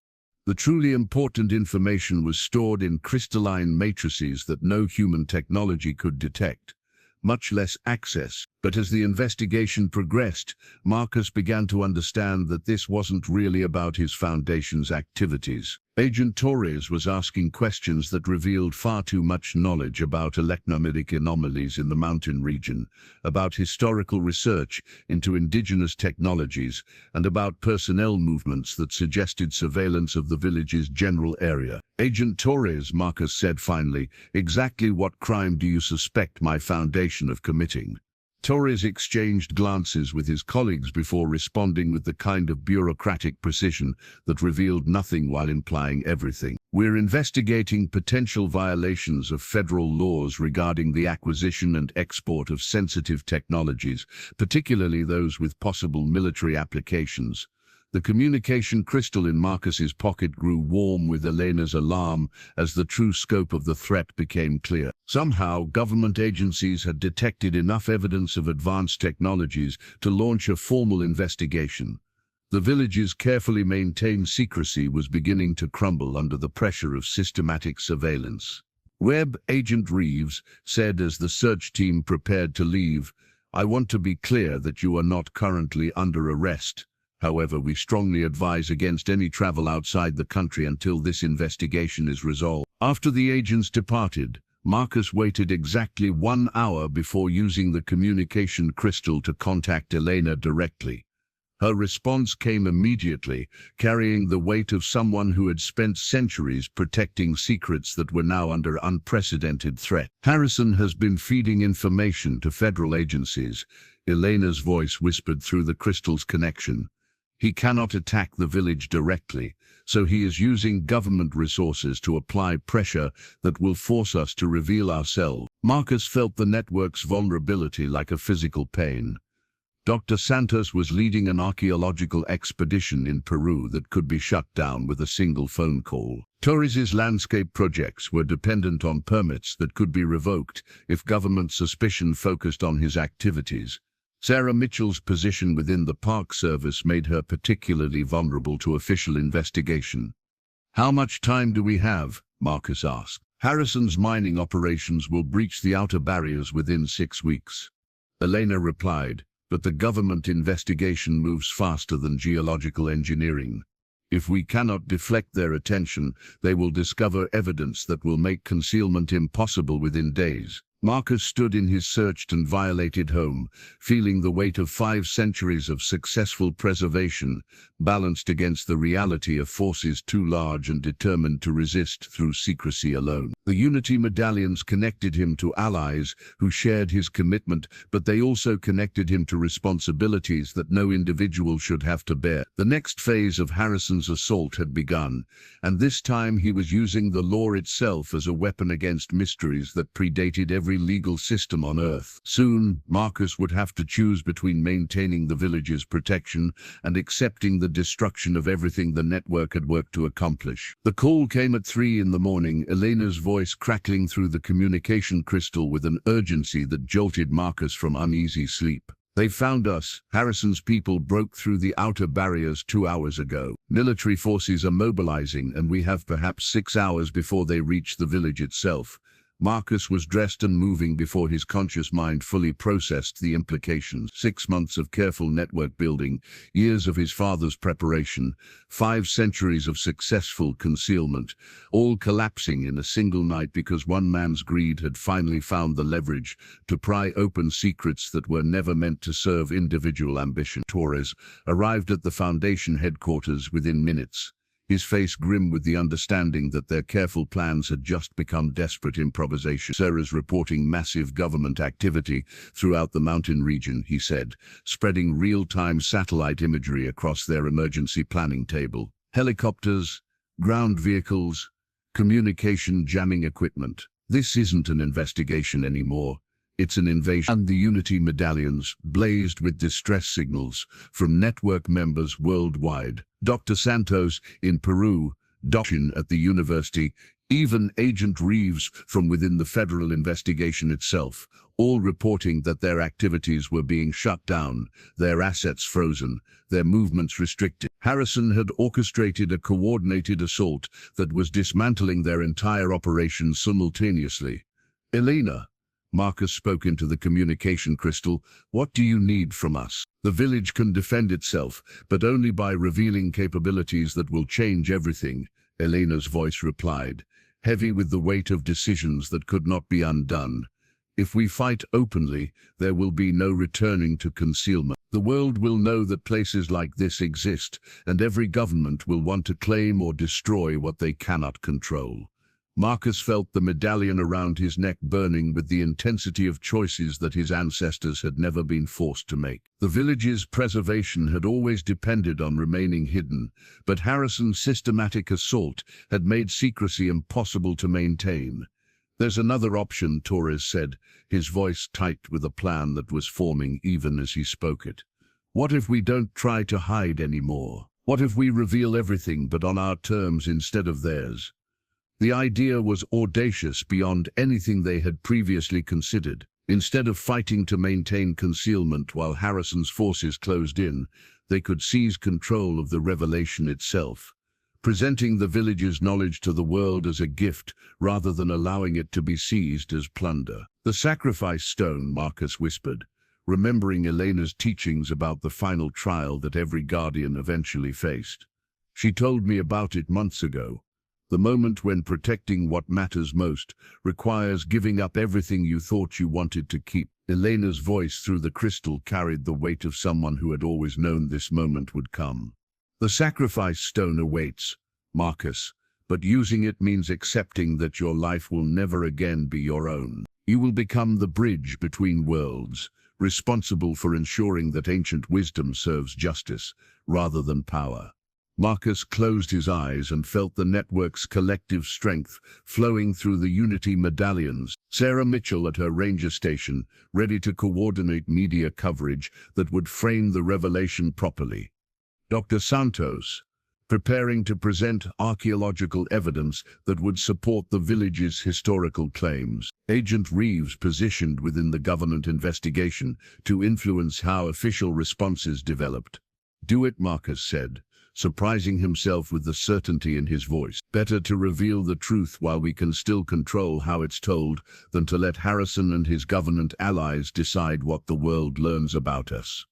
The truly important information was stored in crystalline matrices that no human technology could detect, much less access. But as the investigation progressed, Marcus began to understand that this wasn't really about his foundation's activities. Agent Torres was asking questions that revealed far too much knowledge about electromagnetic anomalies in the mountain region, about historical research into indigenous technologies, and about personnel movements that suggested surveillance of the village's general area. "Agent Torres," Marcus said finally, "exactly what crime do you suspect my foundation of committing?" Torres exchanged glances with his colleagues before responding with the kind of bureaucratic precision that revealed nothing while implying everything. "We're investigating potential violations of federal laws regarding the acquisition and export of sensitive technologies, particularly those with possible military applications." The communication crystal in Marcus's pocket grew warm with Elena's alarm as the true scope of the threat became clear. Somehow, government agencies had detected enough evidence of advanced technologies to launch a formal investigation. The village's carefully maintained secrecy was beginning to crumble under the pressure of systematic surveillance. WEBB agent Reeves said as the search team prepared to leave, "I want to be clear that you are not currently under arrest. However, we strongly advise against any travel outside the country until this investigation is resolved." After the agents departed, Marcus waited exactly 1 hour before using the communication crystal to contact Elena directly. Her response came immediately, carrying the weight of someone who had spent centuries protecting secrets that were now under unprecedented threat. "Harrison has been feeding information to federal agencies," Elena's voice whispered through the crystal's connection. "He cannot attack the village directly, so he is using government resources to apply pressure that will force us to reveal ourselves." Marcus felt the network's vulnerability like a physical pain. Dr. Santos was leading an archaeological expedition in Peru that could be shut down with a single phone call. Torres's landscape projects were dependent on permits that could be revoked if government suspicion focused on his activities. Sarah Mitchell's position within the Park Service made her particularly vulnerable to official investigation. "How much time do we have?" Marcus asked. "Harrison's mining operations will breach the outer barriers within 6 weeks." Elena replied, "But the government investigation moves faster than geological engineering. If we cannot deflect their attention, they will discover evidence that will make concealment impossible within days." Marcus stood in his searched and violated home, feeling the weight of 5 centuries of successful preservation, balanced against the reality of forces too large and determined to resist through secrecy alone. The Unity medallions connected him to allies who shared his commitment, but they also connected him to responsibilities that no individual should have to bear. The next phase of Harrison's assault had begun, and this time he was using the law itself as a weapon against mysteries that predated every legal system on Earth. Soon, Marcus would have to choose between maintaining the village's protection and accepting the destruction of everything the network had worked to accomplish. The call came at 3 in the morning, Elena's voice crackling through the communication crystal with an urgency that jolted Marcus from uneasy sleep. "They found us. Harrison's people broke through the outer barriers 2 hours ago. Military forces are mobilizing, and we have perhaps 6 hours before they reach the village itself." Marcus was dressed and moving before his conscious mind fully processed the implications. 6 months of careful network building, years of his father's preparation, 5 centuries of successful concealment, all collapsing in a single night because one man's greed had finally found the leverage to pry open secrets that were never meant to serve individual ambition. Torres arrived at the Foundation headquarters within minutes, his face grim with the understanding that their careful plans had just become desperate improvisation. "Sarah's reporting massive government activity throughout the mountain region," he said, spreading real-time satellite imagery across their emergency planning table. "Helicopters, ground vehicles, communication jamming equipment. This isn't an investigation anymore. It's an invasion." And the Unity medallions blazed with distress signals from network members worldwide. Dr. Santos in Peru, Dochin at the university, even Agent Reeves from within the federal investigation itself, all reporting that their activities were being shut down, their assets frozen, their movements restricted. Harrison had orchestrated a coordinated assault that was dismantling their entire operation simultaneously. "Elena," Marcus spoke into the communication crystal, "what do you need from us? The village can defend itself, but only by revealing capabilities that will change everything," Elena's voice replied, heavy with the weight of decisions that could not be undone. "If we fight openly, there will be no returning to concealment. The world will know that places like this exist, and every government will want to claim or destroy what they cannot control." Marcus felt the medallion around his neck burning with the intensity of choices that his ancestors had never been forced to make. The village's preservation had always depended on remaining hidden, but Harrison's systematic assault had made secrecy impossible to maintain. "There's another option," Torres said, his voice tight with a plan that was forming even as he spoke it. "What if we don't try to hide anymore? What if we reveal everything but on our terms instead of theirs?" The idea was audacious beyond anything they had previously considered. Instead of fighting to maintain concealment while Harrison's forces closed in, they could seize control of the revelation itself. presenting the village's knowledge to the world as a gift rather than allowing it to be seized as plunder. "The sacrifice stone," Marcus whispered, remembering Elena's teachings about the final trial that every guardian eventually faced. "She told me about it months ago. The moment when protecting what matters most requires giving up everything you thought you wanted to keep." Elena's voice through the crystal carried the weight of someone who had always known this moment would come. "The sacrifice stone awaits, Marcus, but using it means accepting that your life will never again be your own. You will become the bridge between worlds, responsible for ensuring that ancient wisdom serves justice rather than power." Marcus closed his eyes and felt the network's collective strength flowing through the Unity medallions. Sarah Mitchell at her ranger station, ready to coordinate media coverage that would frame the revelation properly. Dr. Santos, preparing to present archaeological evidence that would support the village's historical claims. Agent Reeves positioned within the government investigation to influence how official responses developed. "Do it," Marcus said, surprising himself with the certainty in his voice. "Better to reveal the truth while we can still control how it's told than to let Harrison and his government allies decide what the world learns about us."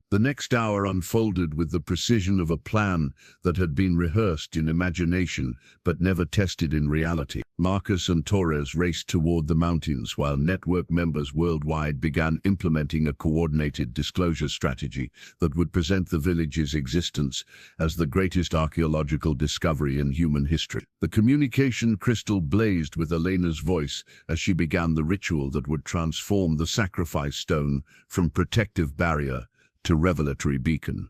The next hour unfolded with the precision of a plan that had been rehearsed in imagination but never tested in reality. Marcus and Torres raced toward the mountains while network members worldwide began implementing a coordinated disclosure strategy that would present the village's existence as the greatest archaeological discovery in human history. The communication crystal blazed with Elena's voice as she began the ritual that would transform the sacrifice stone from protective barrier to revelatory beacon.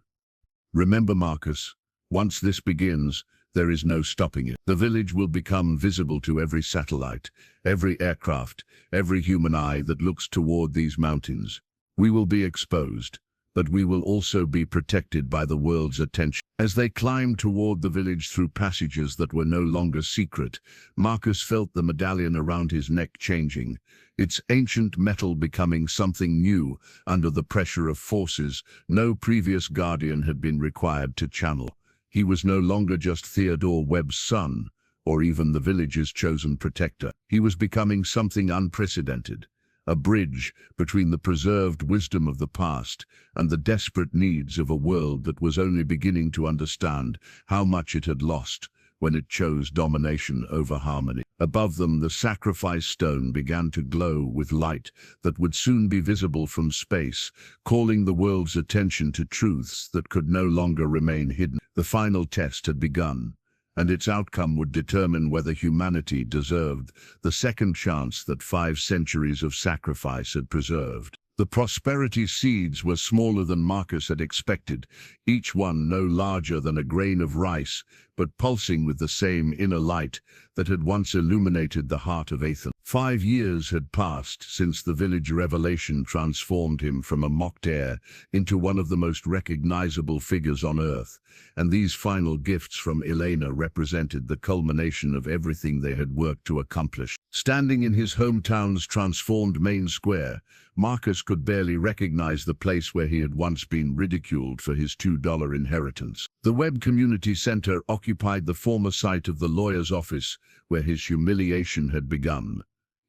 "Remember, Marcus, once this begins, there is no stopping it. The village will become visible to every satellite, every aircraft, every human eye that looks toward these mountains. We will be exposed, but we will also be protected by the world's attention." As they climbed toward the village through passages that were no longer secret, Marcus felt the medallion around his neck changing, its ancient metal becoming something new under the pressure of forces no previous guardian had been required to channel. He was no longer just Theodore Webb's son, or even the village's chosen protector. He was becoming something unprecedented, a bridge between the preserved wisdom of the past and the desperate needs of a world that was only beginning to understand how much it had lost when it chose domination over harmony. Above them, the sacrifice stone began to glow with light that would soon be visible from space, calling the world's attention to truths that could no longer remain hidden. The final test had begun, and its outcome would determine whether humanity deserved the second chance that 5 centuries of sacrifice had preserved. The prosperity seeds were smaller than Marcus had expected, each one no larger than a grain of rice, but pulsing with the same inner light that had once illuminated the heart of Athens. 5 years had passed since the village revelation transformed him from a mocked heir into one of the most recognizable figures on earth, and these final gifts from Elena represented the culmination of everything they had worked to accomplish. Standing in his hometown's transformed main square, Marcus could barely recognize the place where he had once been ridiculed for his $2 inheritance. The WEBB Community Center occupied the former site of the lawyer's office where his humiliation had begun,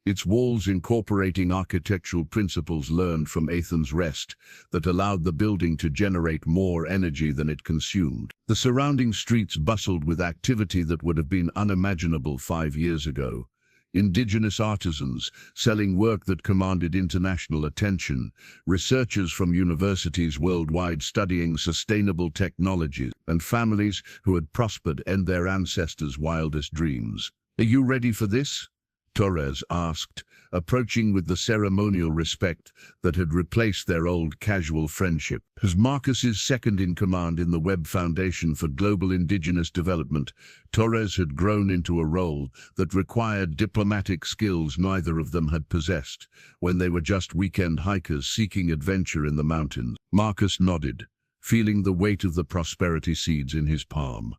its walls incorporating architectural principles learned from Athens' rest that allowed the building to generate more energy than it consumed. The surrounding streets bustled with activity that would have been unimaginable 5 years ago. Indigenous artisans selling work that commanded international attention, researchers from universities worldwide studying sustainable technologies, and families who had prospered in their ancestors' wildest dreams. "Are you ready for this?" Torres asked, approaching with the ceremonial respect that had replaced their old casual friendship. As Marcus's second-in-command in the WEBB Foundation for Global Indigenous Development, Torres had grown into a role that required diplomatic skills neither of them had possessed when they were just weekend hikers seeking adventure in the mountains. Marcus nodded, feeling the weight of the prosperity seeds in his palm.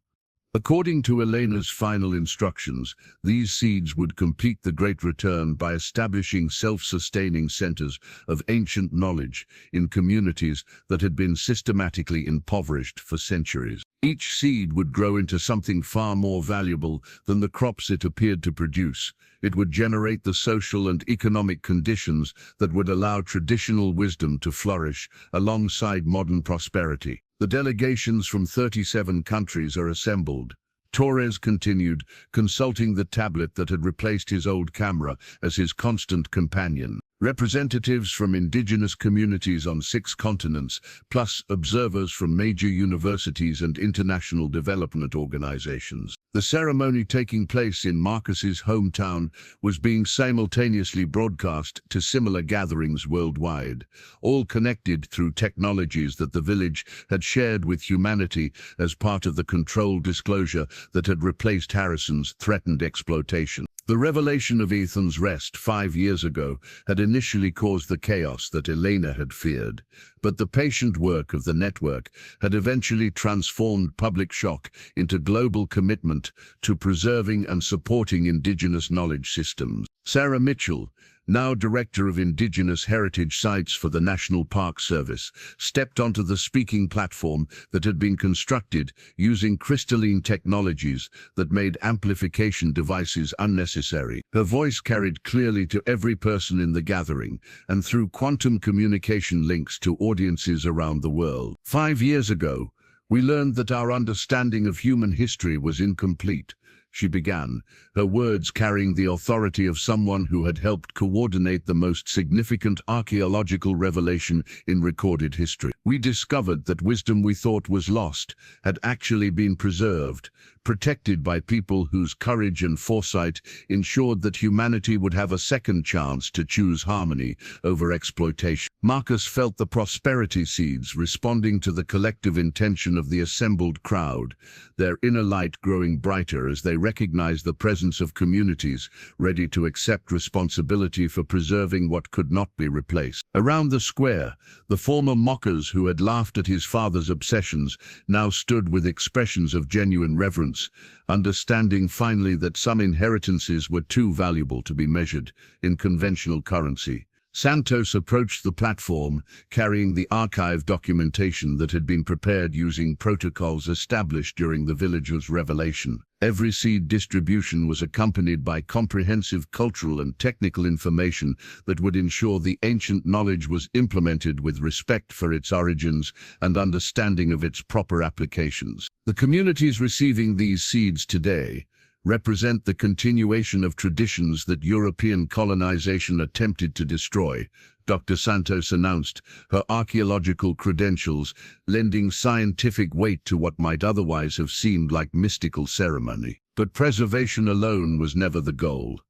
According to Elena's final instructions, these seeds would complete the Great Return by establishing self-sustaining centers of ancient knowledge in communities that had been systematically impoverished for centuries. Each seed would grow into something far more valuable than the crops it appeared to produce. It would generate the social and economic conditions that would allow traditional wisdom to flourish alongside modern prosperity. The delegations from 37 countries are assembled. Torres continued, consulting the tablet that had replaced his old camera as his constant companion. Representatives from indigenous communities on 6 continents, plus observers from major universities and international development organizations. The ceremony taking place in Marcus's hometown was being simultaneously broadcast to similar gatherings worldwide, all connected through technologies that the village had shared with humanity as part of the controlled disclosure that had replaced Harrison's threatened exploitation. The revelation of Ethan's rest 5 years ago had initially caused the chaos that Elena had feared, but the patient work of the network had eventually transformed public shock into global commitment to preserving and supporting indigenous knowledge systems. Sarah Mitchell, now Director of Indigenous Heritage Sites for the National Park Service, stepped onto the speaking platform that had been constructed using crystalline technologies that made amplification devices unnecessary. Her voice carried clearly to every person in the gathering, and through quantum communication links to audiences around the world. 5 years ago, we learned that our understanding of human history was incomplete. She began, her words carrying the authority of someone who had helped coordinate the most significant archaeological revelation in recorded history. We discovered that wisdom we thought was lost had actually been preserved, protected by people whose courage and foresight ensured that humanity would have a second chance to choose harmony over exploitation. Marcus felt the prosperity seeds responding to the collective intention of the assembled crowd, their inner light growing brighter as they recognized the presence of communities ready to accept responsibility for preserving what could not be replaced. Around the square, the former mockers who had laughed at his father's obsessions now stood with expressions of genuine reverence, understanding finally that some inheritances were too valuable to be measured in conventional currency. Santos approached the platform, carrying the archive documentation that had been prepared using protocols established during the village's revelation. Every seed distribution was accompanied by comprehensive cultural and technical information that would ensure the ancient knowledge was implemented with respect for its origins and understanding of its proper applications. The communities receiving these seeds today represent the continuation of traditions that European colonization attempted to destroy, Dr. Santos announced, her archaeological credentials lending scientific weight to what might otherwise have seemed like mystical ceremony. But preservation alone was never the goal.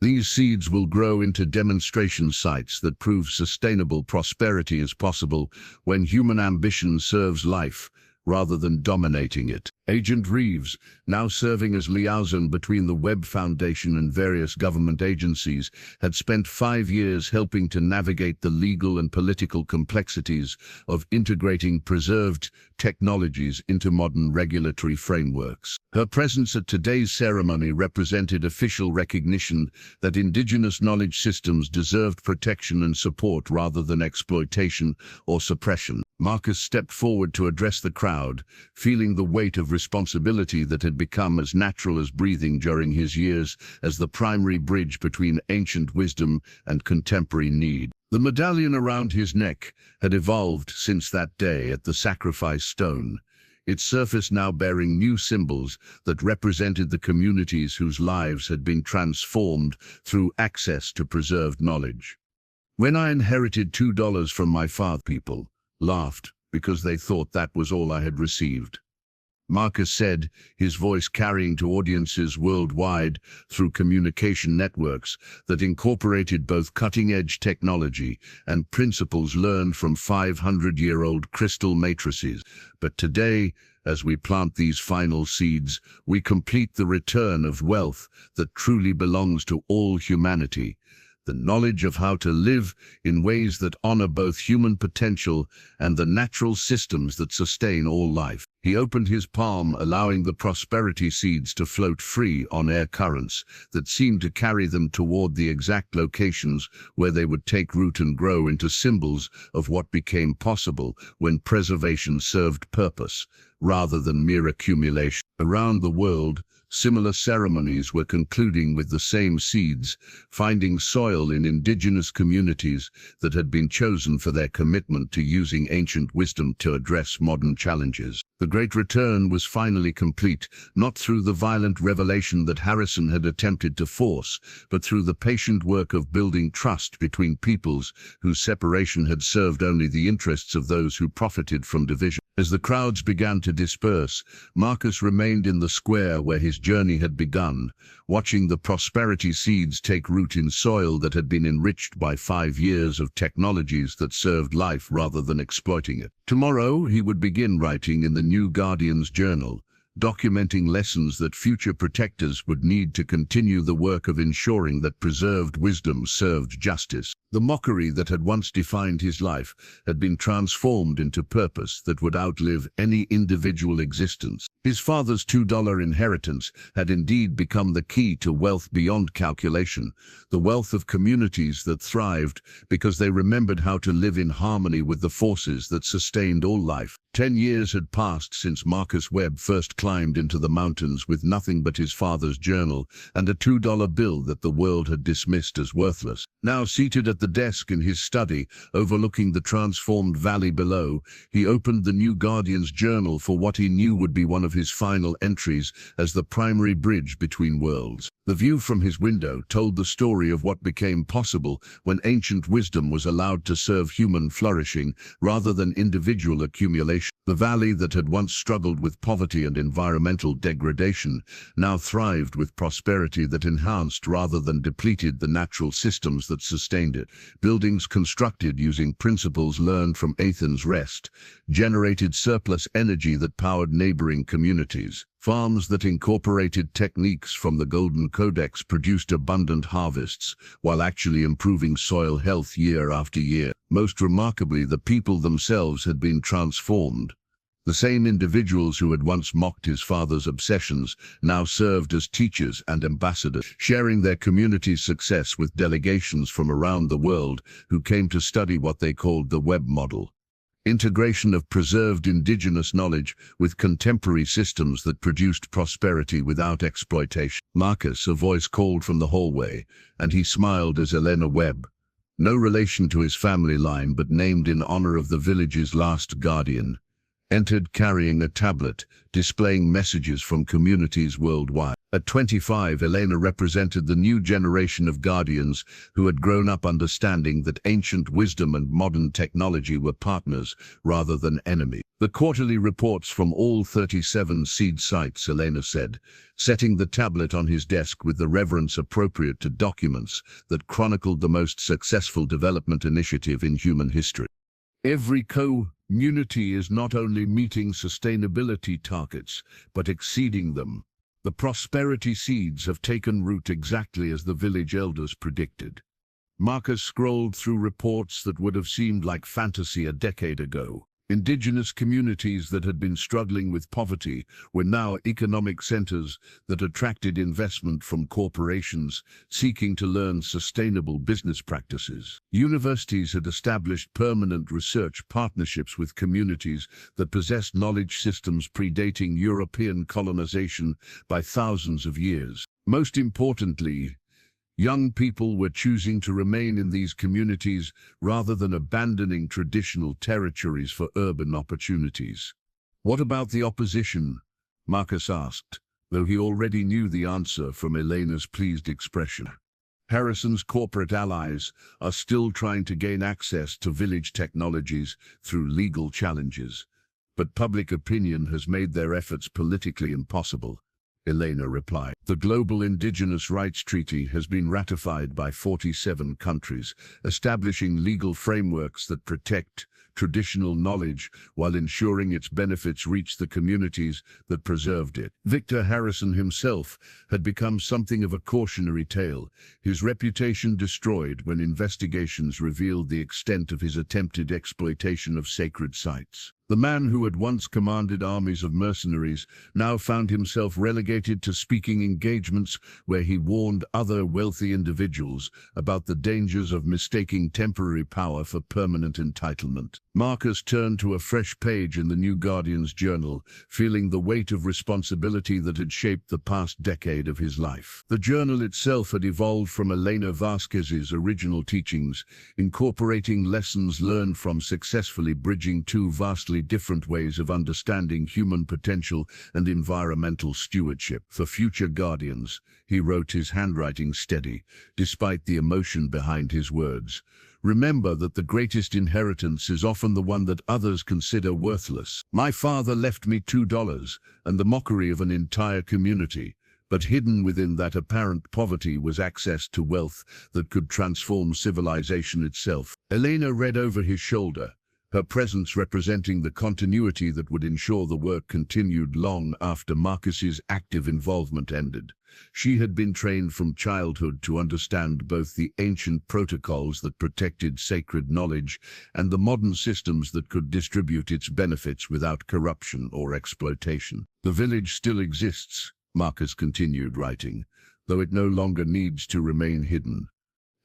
These seeds will grow into demonstration sites that prove sustainable prosperity is possible when human ambition serves life rather than dominating it. Agent Reeves, now serving as liaison between the WEBB Foundation and various government agencies, had spent 5 years helping to navigate the legal and political complexities of integrating preserved technologies into modern regulatory frameworks. Her presence at today's ceremony represented official recognition that indigenous knowledge systems deserved protection and support rather than exploitation or suppression. Marcus stepped forward to address the crowd, feeling the weight of responsibility that had become as natural as breathing during his years as the primary bridge between ancient wisdom and contemporary need. The medallion around his neck had evolved since that day at the sacrifice stone, its surface now bearing new symbols that represented the communities whose lives had been transformed through access to preserved knowledge. When I inherited $2 from my father, people laughed because they thought that was all I had received. Marcus said, his voice carrying to audiences worldwide through communication networks that incorporated both cutting-edge technology and principles learned from 500-year-old crystal matrices. But today, as we plant these final seeds, we complete the return of wealth that truly belongs to all humanity. the knowledge of how to live in ways that honor both human potential and the natural systems that sustain all life. He opened his palm, allowing the prosperity seeds to float free on air currents that seemed to carry them toward the exact locations where they would take root and grow into symbols of what became possible when preservation served purpose, rather than mere accumulation. Around the world, similar ceremonies were concluding with the same seeds, finding soil in indigenous communities that had been chosen for their commitment to using ancient wisdom to address modern challenges. The Great Return was finally complete, not through the violent revelation that Harrison had attempted to force, but through the patient work of building trust between peoples whose separation had served only the interests of those who profited from division. As the crowds began to disperse, Marcus remained in the square where his journey had begun, watching the prosperity seeds take root in soil that had been enriched by 5 years of technologies that served life rather than exploiting it. Tomorrow, he would begin writing in the New Guardian's journal, documenting lessons that future protectors would need to continue the work of ensuring that preserved wisdom served justice. The mockery that had once defined his life had been transformed into purpose that would outlive any individual existence. His father's $2 inheritance had indeed become the key to wealth beyond calculation, the wealth of communities that thrived because they remembered how to live in harmony with the forces that sustained all life. 10 years had passed since Marcus Webb first climbed into the mountains with nothing but his father's journal and a $2 bill that the world had dismissed as worthless. Now seated at the desk in his study, overlooking the transformed valley below, he opened the New Guardian's journal for what he knew would be one of his final entries as the primary bridge between worlds. The view from his window told the story of what became possible when ancient wisdom was allowed to serve human flourishing rather than individual accumulation. The valley that had once struggled with poverty and environmental degradation now thrived with prosperity that enhanced rather than depleted the natural systems that sustained it. Buildings constructed using principles learned from Athens' rest generated surplus energy that powered neighboring communities. Farms that incorporated techniques from the Golden Codex produced abundant harvests, while actually improving soil health year after year. Most remarkably, the people themselves had been transformed. The same individuals who had once mocked his father's obsessions now served as teachers and ambassadors, sharing their community's success with delegations from around the world who came to study what they called the WEBB model. Integration of preserved indigenous knowledge with contemporary systems that produced prosperity without exploitation. Marcus, a voice called from the hallway, and he smiled as Elena Webb, no relation to his family line but named in honor of the village's last guardian, entered carrying a tablet displaying messages from communities worldwide. At 25, Elena represented the new generation of guardians who had grown up understanding that ancient wisdom and modern technology were partners rather than enemies. The quarterly reports from all 37 seed sites, Elena said, setting the tablet on his desk with the reverence appropriate to documents that chronicled the most successful development initiative in human history. Every community is not only meeting sustainability targets, but exceeding them. The prosperity seeds have taken root exactly as the village elders predicted. Marcus scrolled through reports that would have seemed like fantasy a decade ago. Indigenous communities that had been struggling with poverty were now economic centers that attracted investment from corporations seeking to learn sustainable business practices. Universities had established permanent research partnerships with communities that possessed knowledge systems predating European colonization by thousands of years. Most importantly, young people were choosing to remain in these communities rather than abandoning traditional territories for urban opportunities. What about the opposition? Marcus asked, though he already knew the answer from Elena's pleased expression. Harrison's corporate allies are still trying to gain access to village technologies through legal challenges, but public opinion has made their efforts politically impossible. Elena replied. The Global Indigenous Rights Treaty has been ratified by 47 countries, establishing legal frameworks that protect, traditional knowledge while ensuring its benefits reached the communities that preserved it. Victor Harrison himself had become something of a cautionary tale, his reputation destroyed when investigations revealed the extent of his attempted exploitation of sacred sites. The man who had once commanded armies of mercenaries now found himself relegated to speaking engagements where he warned other wealthy individuals about the dangers of mistaking temporary power for permanent entitlement. Marcus turned to a fresh page in the New Guardian's journal, feeling the weight of responsibility that had shaped the past decade of his life. The journal itself had evolved from Elena Vasquez's original teachings, incorporating lessons learned from successfully bridging two vastly different ways of understanding human potential and environmental stewardship. For future guardians, he wrote, his handwriting steady, despite the emotion behind his words. Remember that the greatest inheritance is often the one that others consider worthless. My father left me $2 and the mockery of an entire community, but hidden within that apparent poverty was access to wealth that could transform civilization itself. Elena read over his shoulder, her presence representing the continuity that would ensure the work continued long after Marcus's active involvement ended. She had been trained from childhood to understand both the ancient protocols that protected sacred knowledge and the modern systems that could distribute its benefits without corruption or exploitation. The village still exists, Marcus continued writing, though it no longer needs to remain hidden.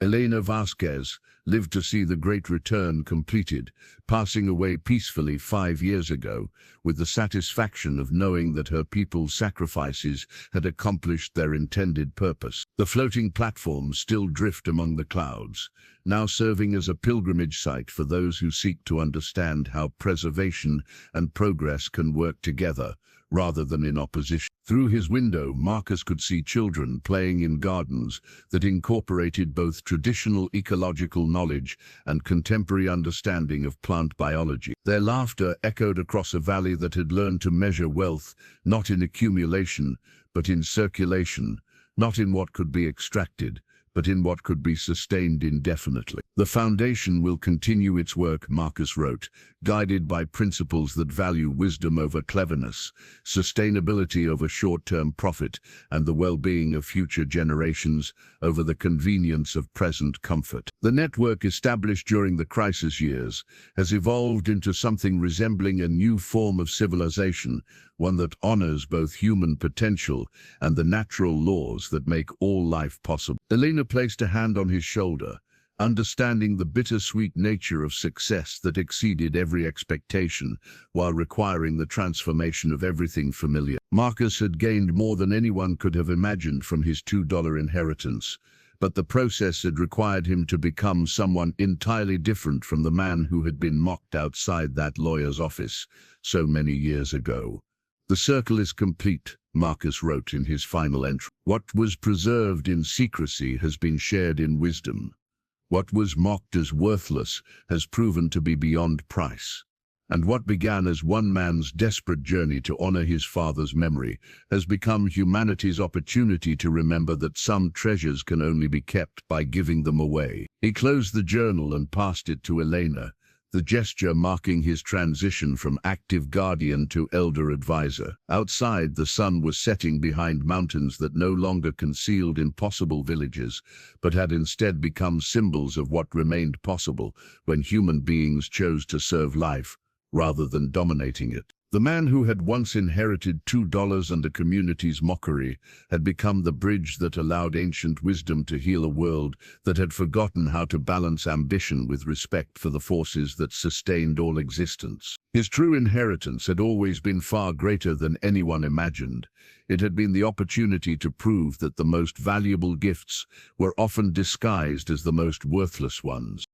Elena Vasquez lived to see the Great Return completed, passing away peacefully 5 years ago, with the satisfaction of knowing that her people's sacrifices had accomplished their intended purpose. The floating platforms still drift among the clouds, now serving as a pilgrimage site for those who seek to understand how preservation and progress can work together, rather than in opposition. Through his window, Marcus could see children playing in gardens that incorporated both traditional ecological knowledge and contemporary understanding of plant biology. Their laughter echoed across a valley that had learned to measure wealth not in accumulation, but in circulation, not in what could be extracted, but in what could be sustained indefinitely. The foundation will continue its work, Marcus wrote, guided by principles that value wisdom over cleverness, sustainability over short-term profit, and the well-being of future generations over the convenience of present comfort. The network established during the crisis years has evolved into something resembling a new form of civilization, one that honors both human potential and the natural laws that make all life possible. Elena placed a hand on his shoulder, understanding the bittersweet nature of success that exceeded every expectation while requiring the transformation of everything familiar. Marcus had gained more than anyone could have imagined from his $2 inheritance, but the process had required him to become someone entirely different from the man who had been mocked outside that lawyer's office so many years ago. The circle is complete, Marcus wrote in his final entry. What was preserved in secrecy has been shared in wisdom. What was mocked as worthless has proven to be beyond price. And what began as one man's desperate journey to honor his father's memory has become humanity's opportunity to remember that some treasures can only be kept by giving them away. He closed the journal and passed it to Elena, the gesture marking his transition from active guardian to elder advisor. Outside, the sun was setting behind mountains that no longer concealed impossible villages, but had instead become symbols of what remained possible when human beings chose to serve life rather than dominating it. The man who had once inherited $2 and the community's mockery had become the bridge that allowed ancient wisdom to heal a world that had forgotten how to balance ambition with respect for the forces that sustained all existence. His true inheritance had always been far greater than anyone imagined. It had been the opportunity to prove that the most valuable gifts were often disguised as the most worthless ones.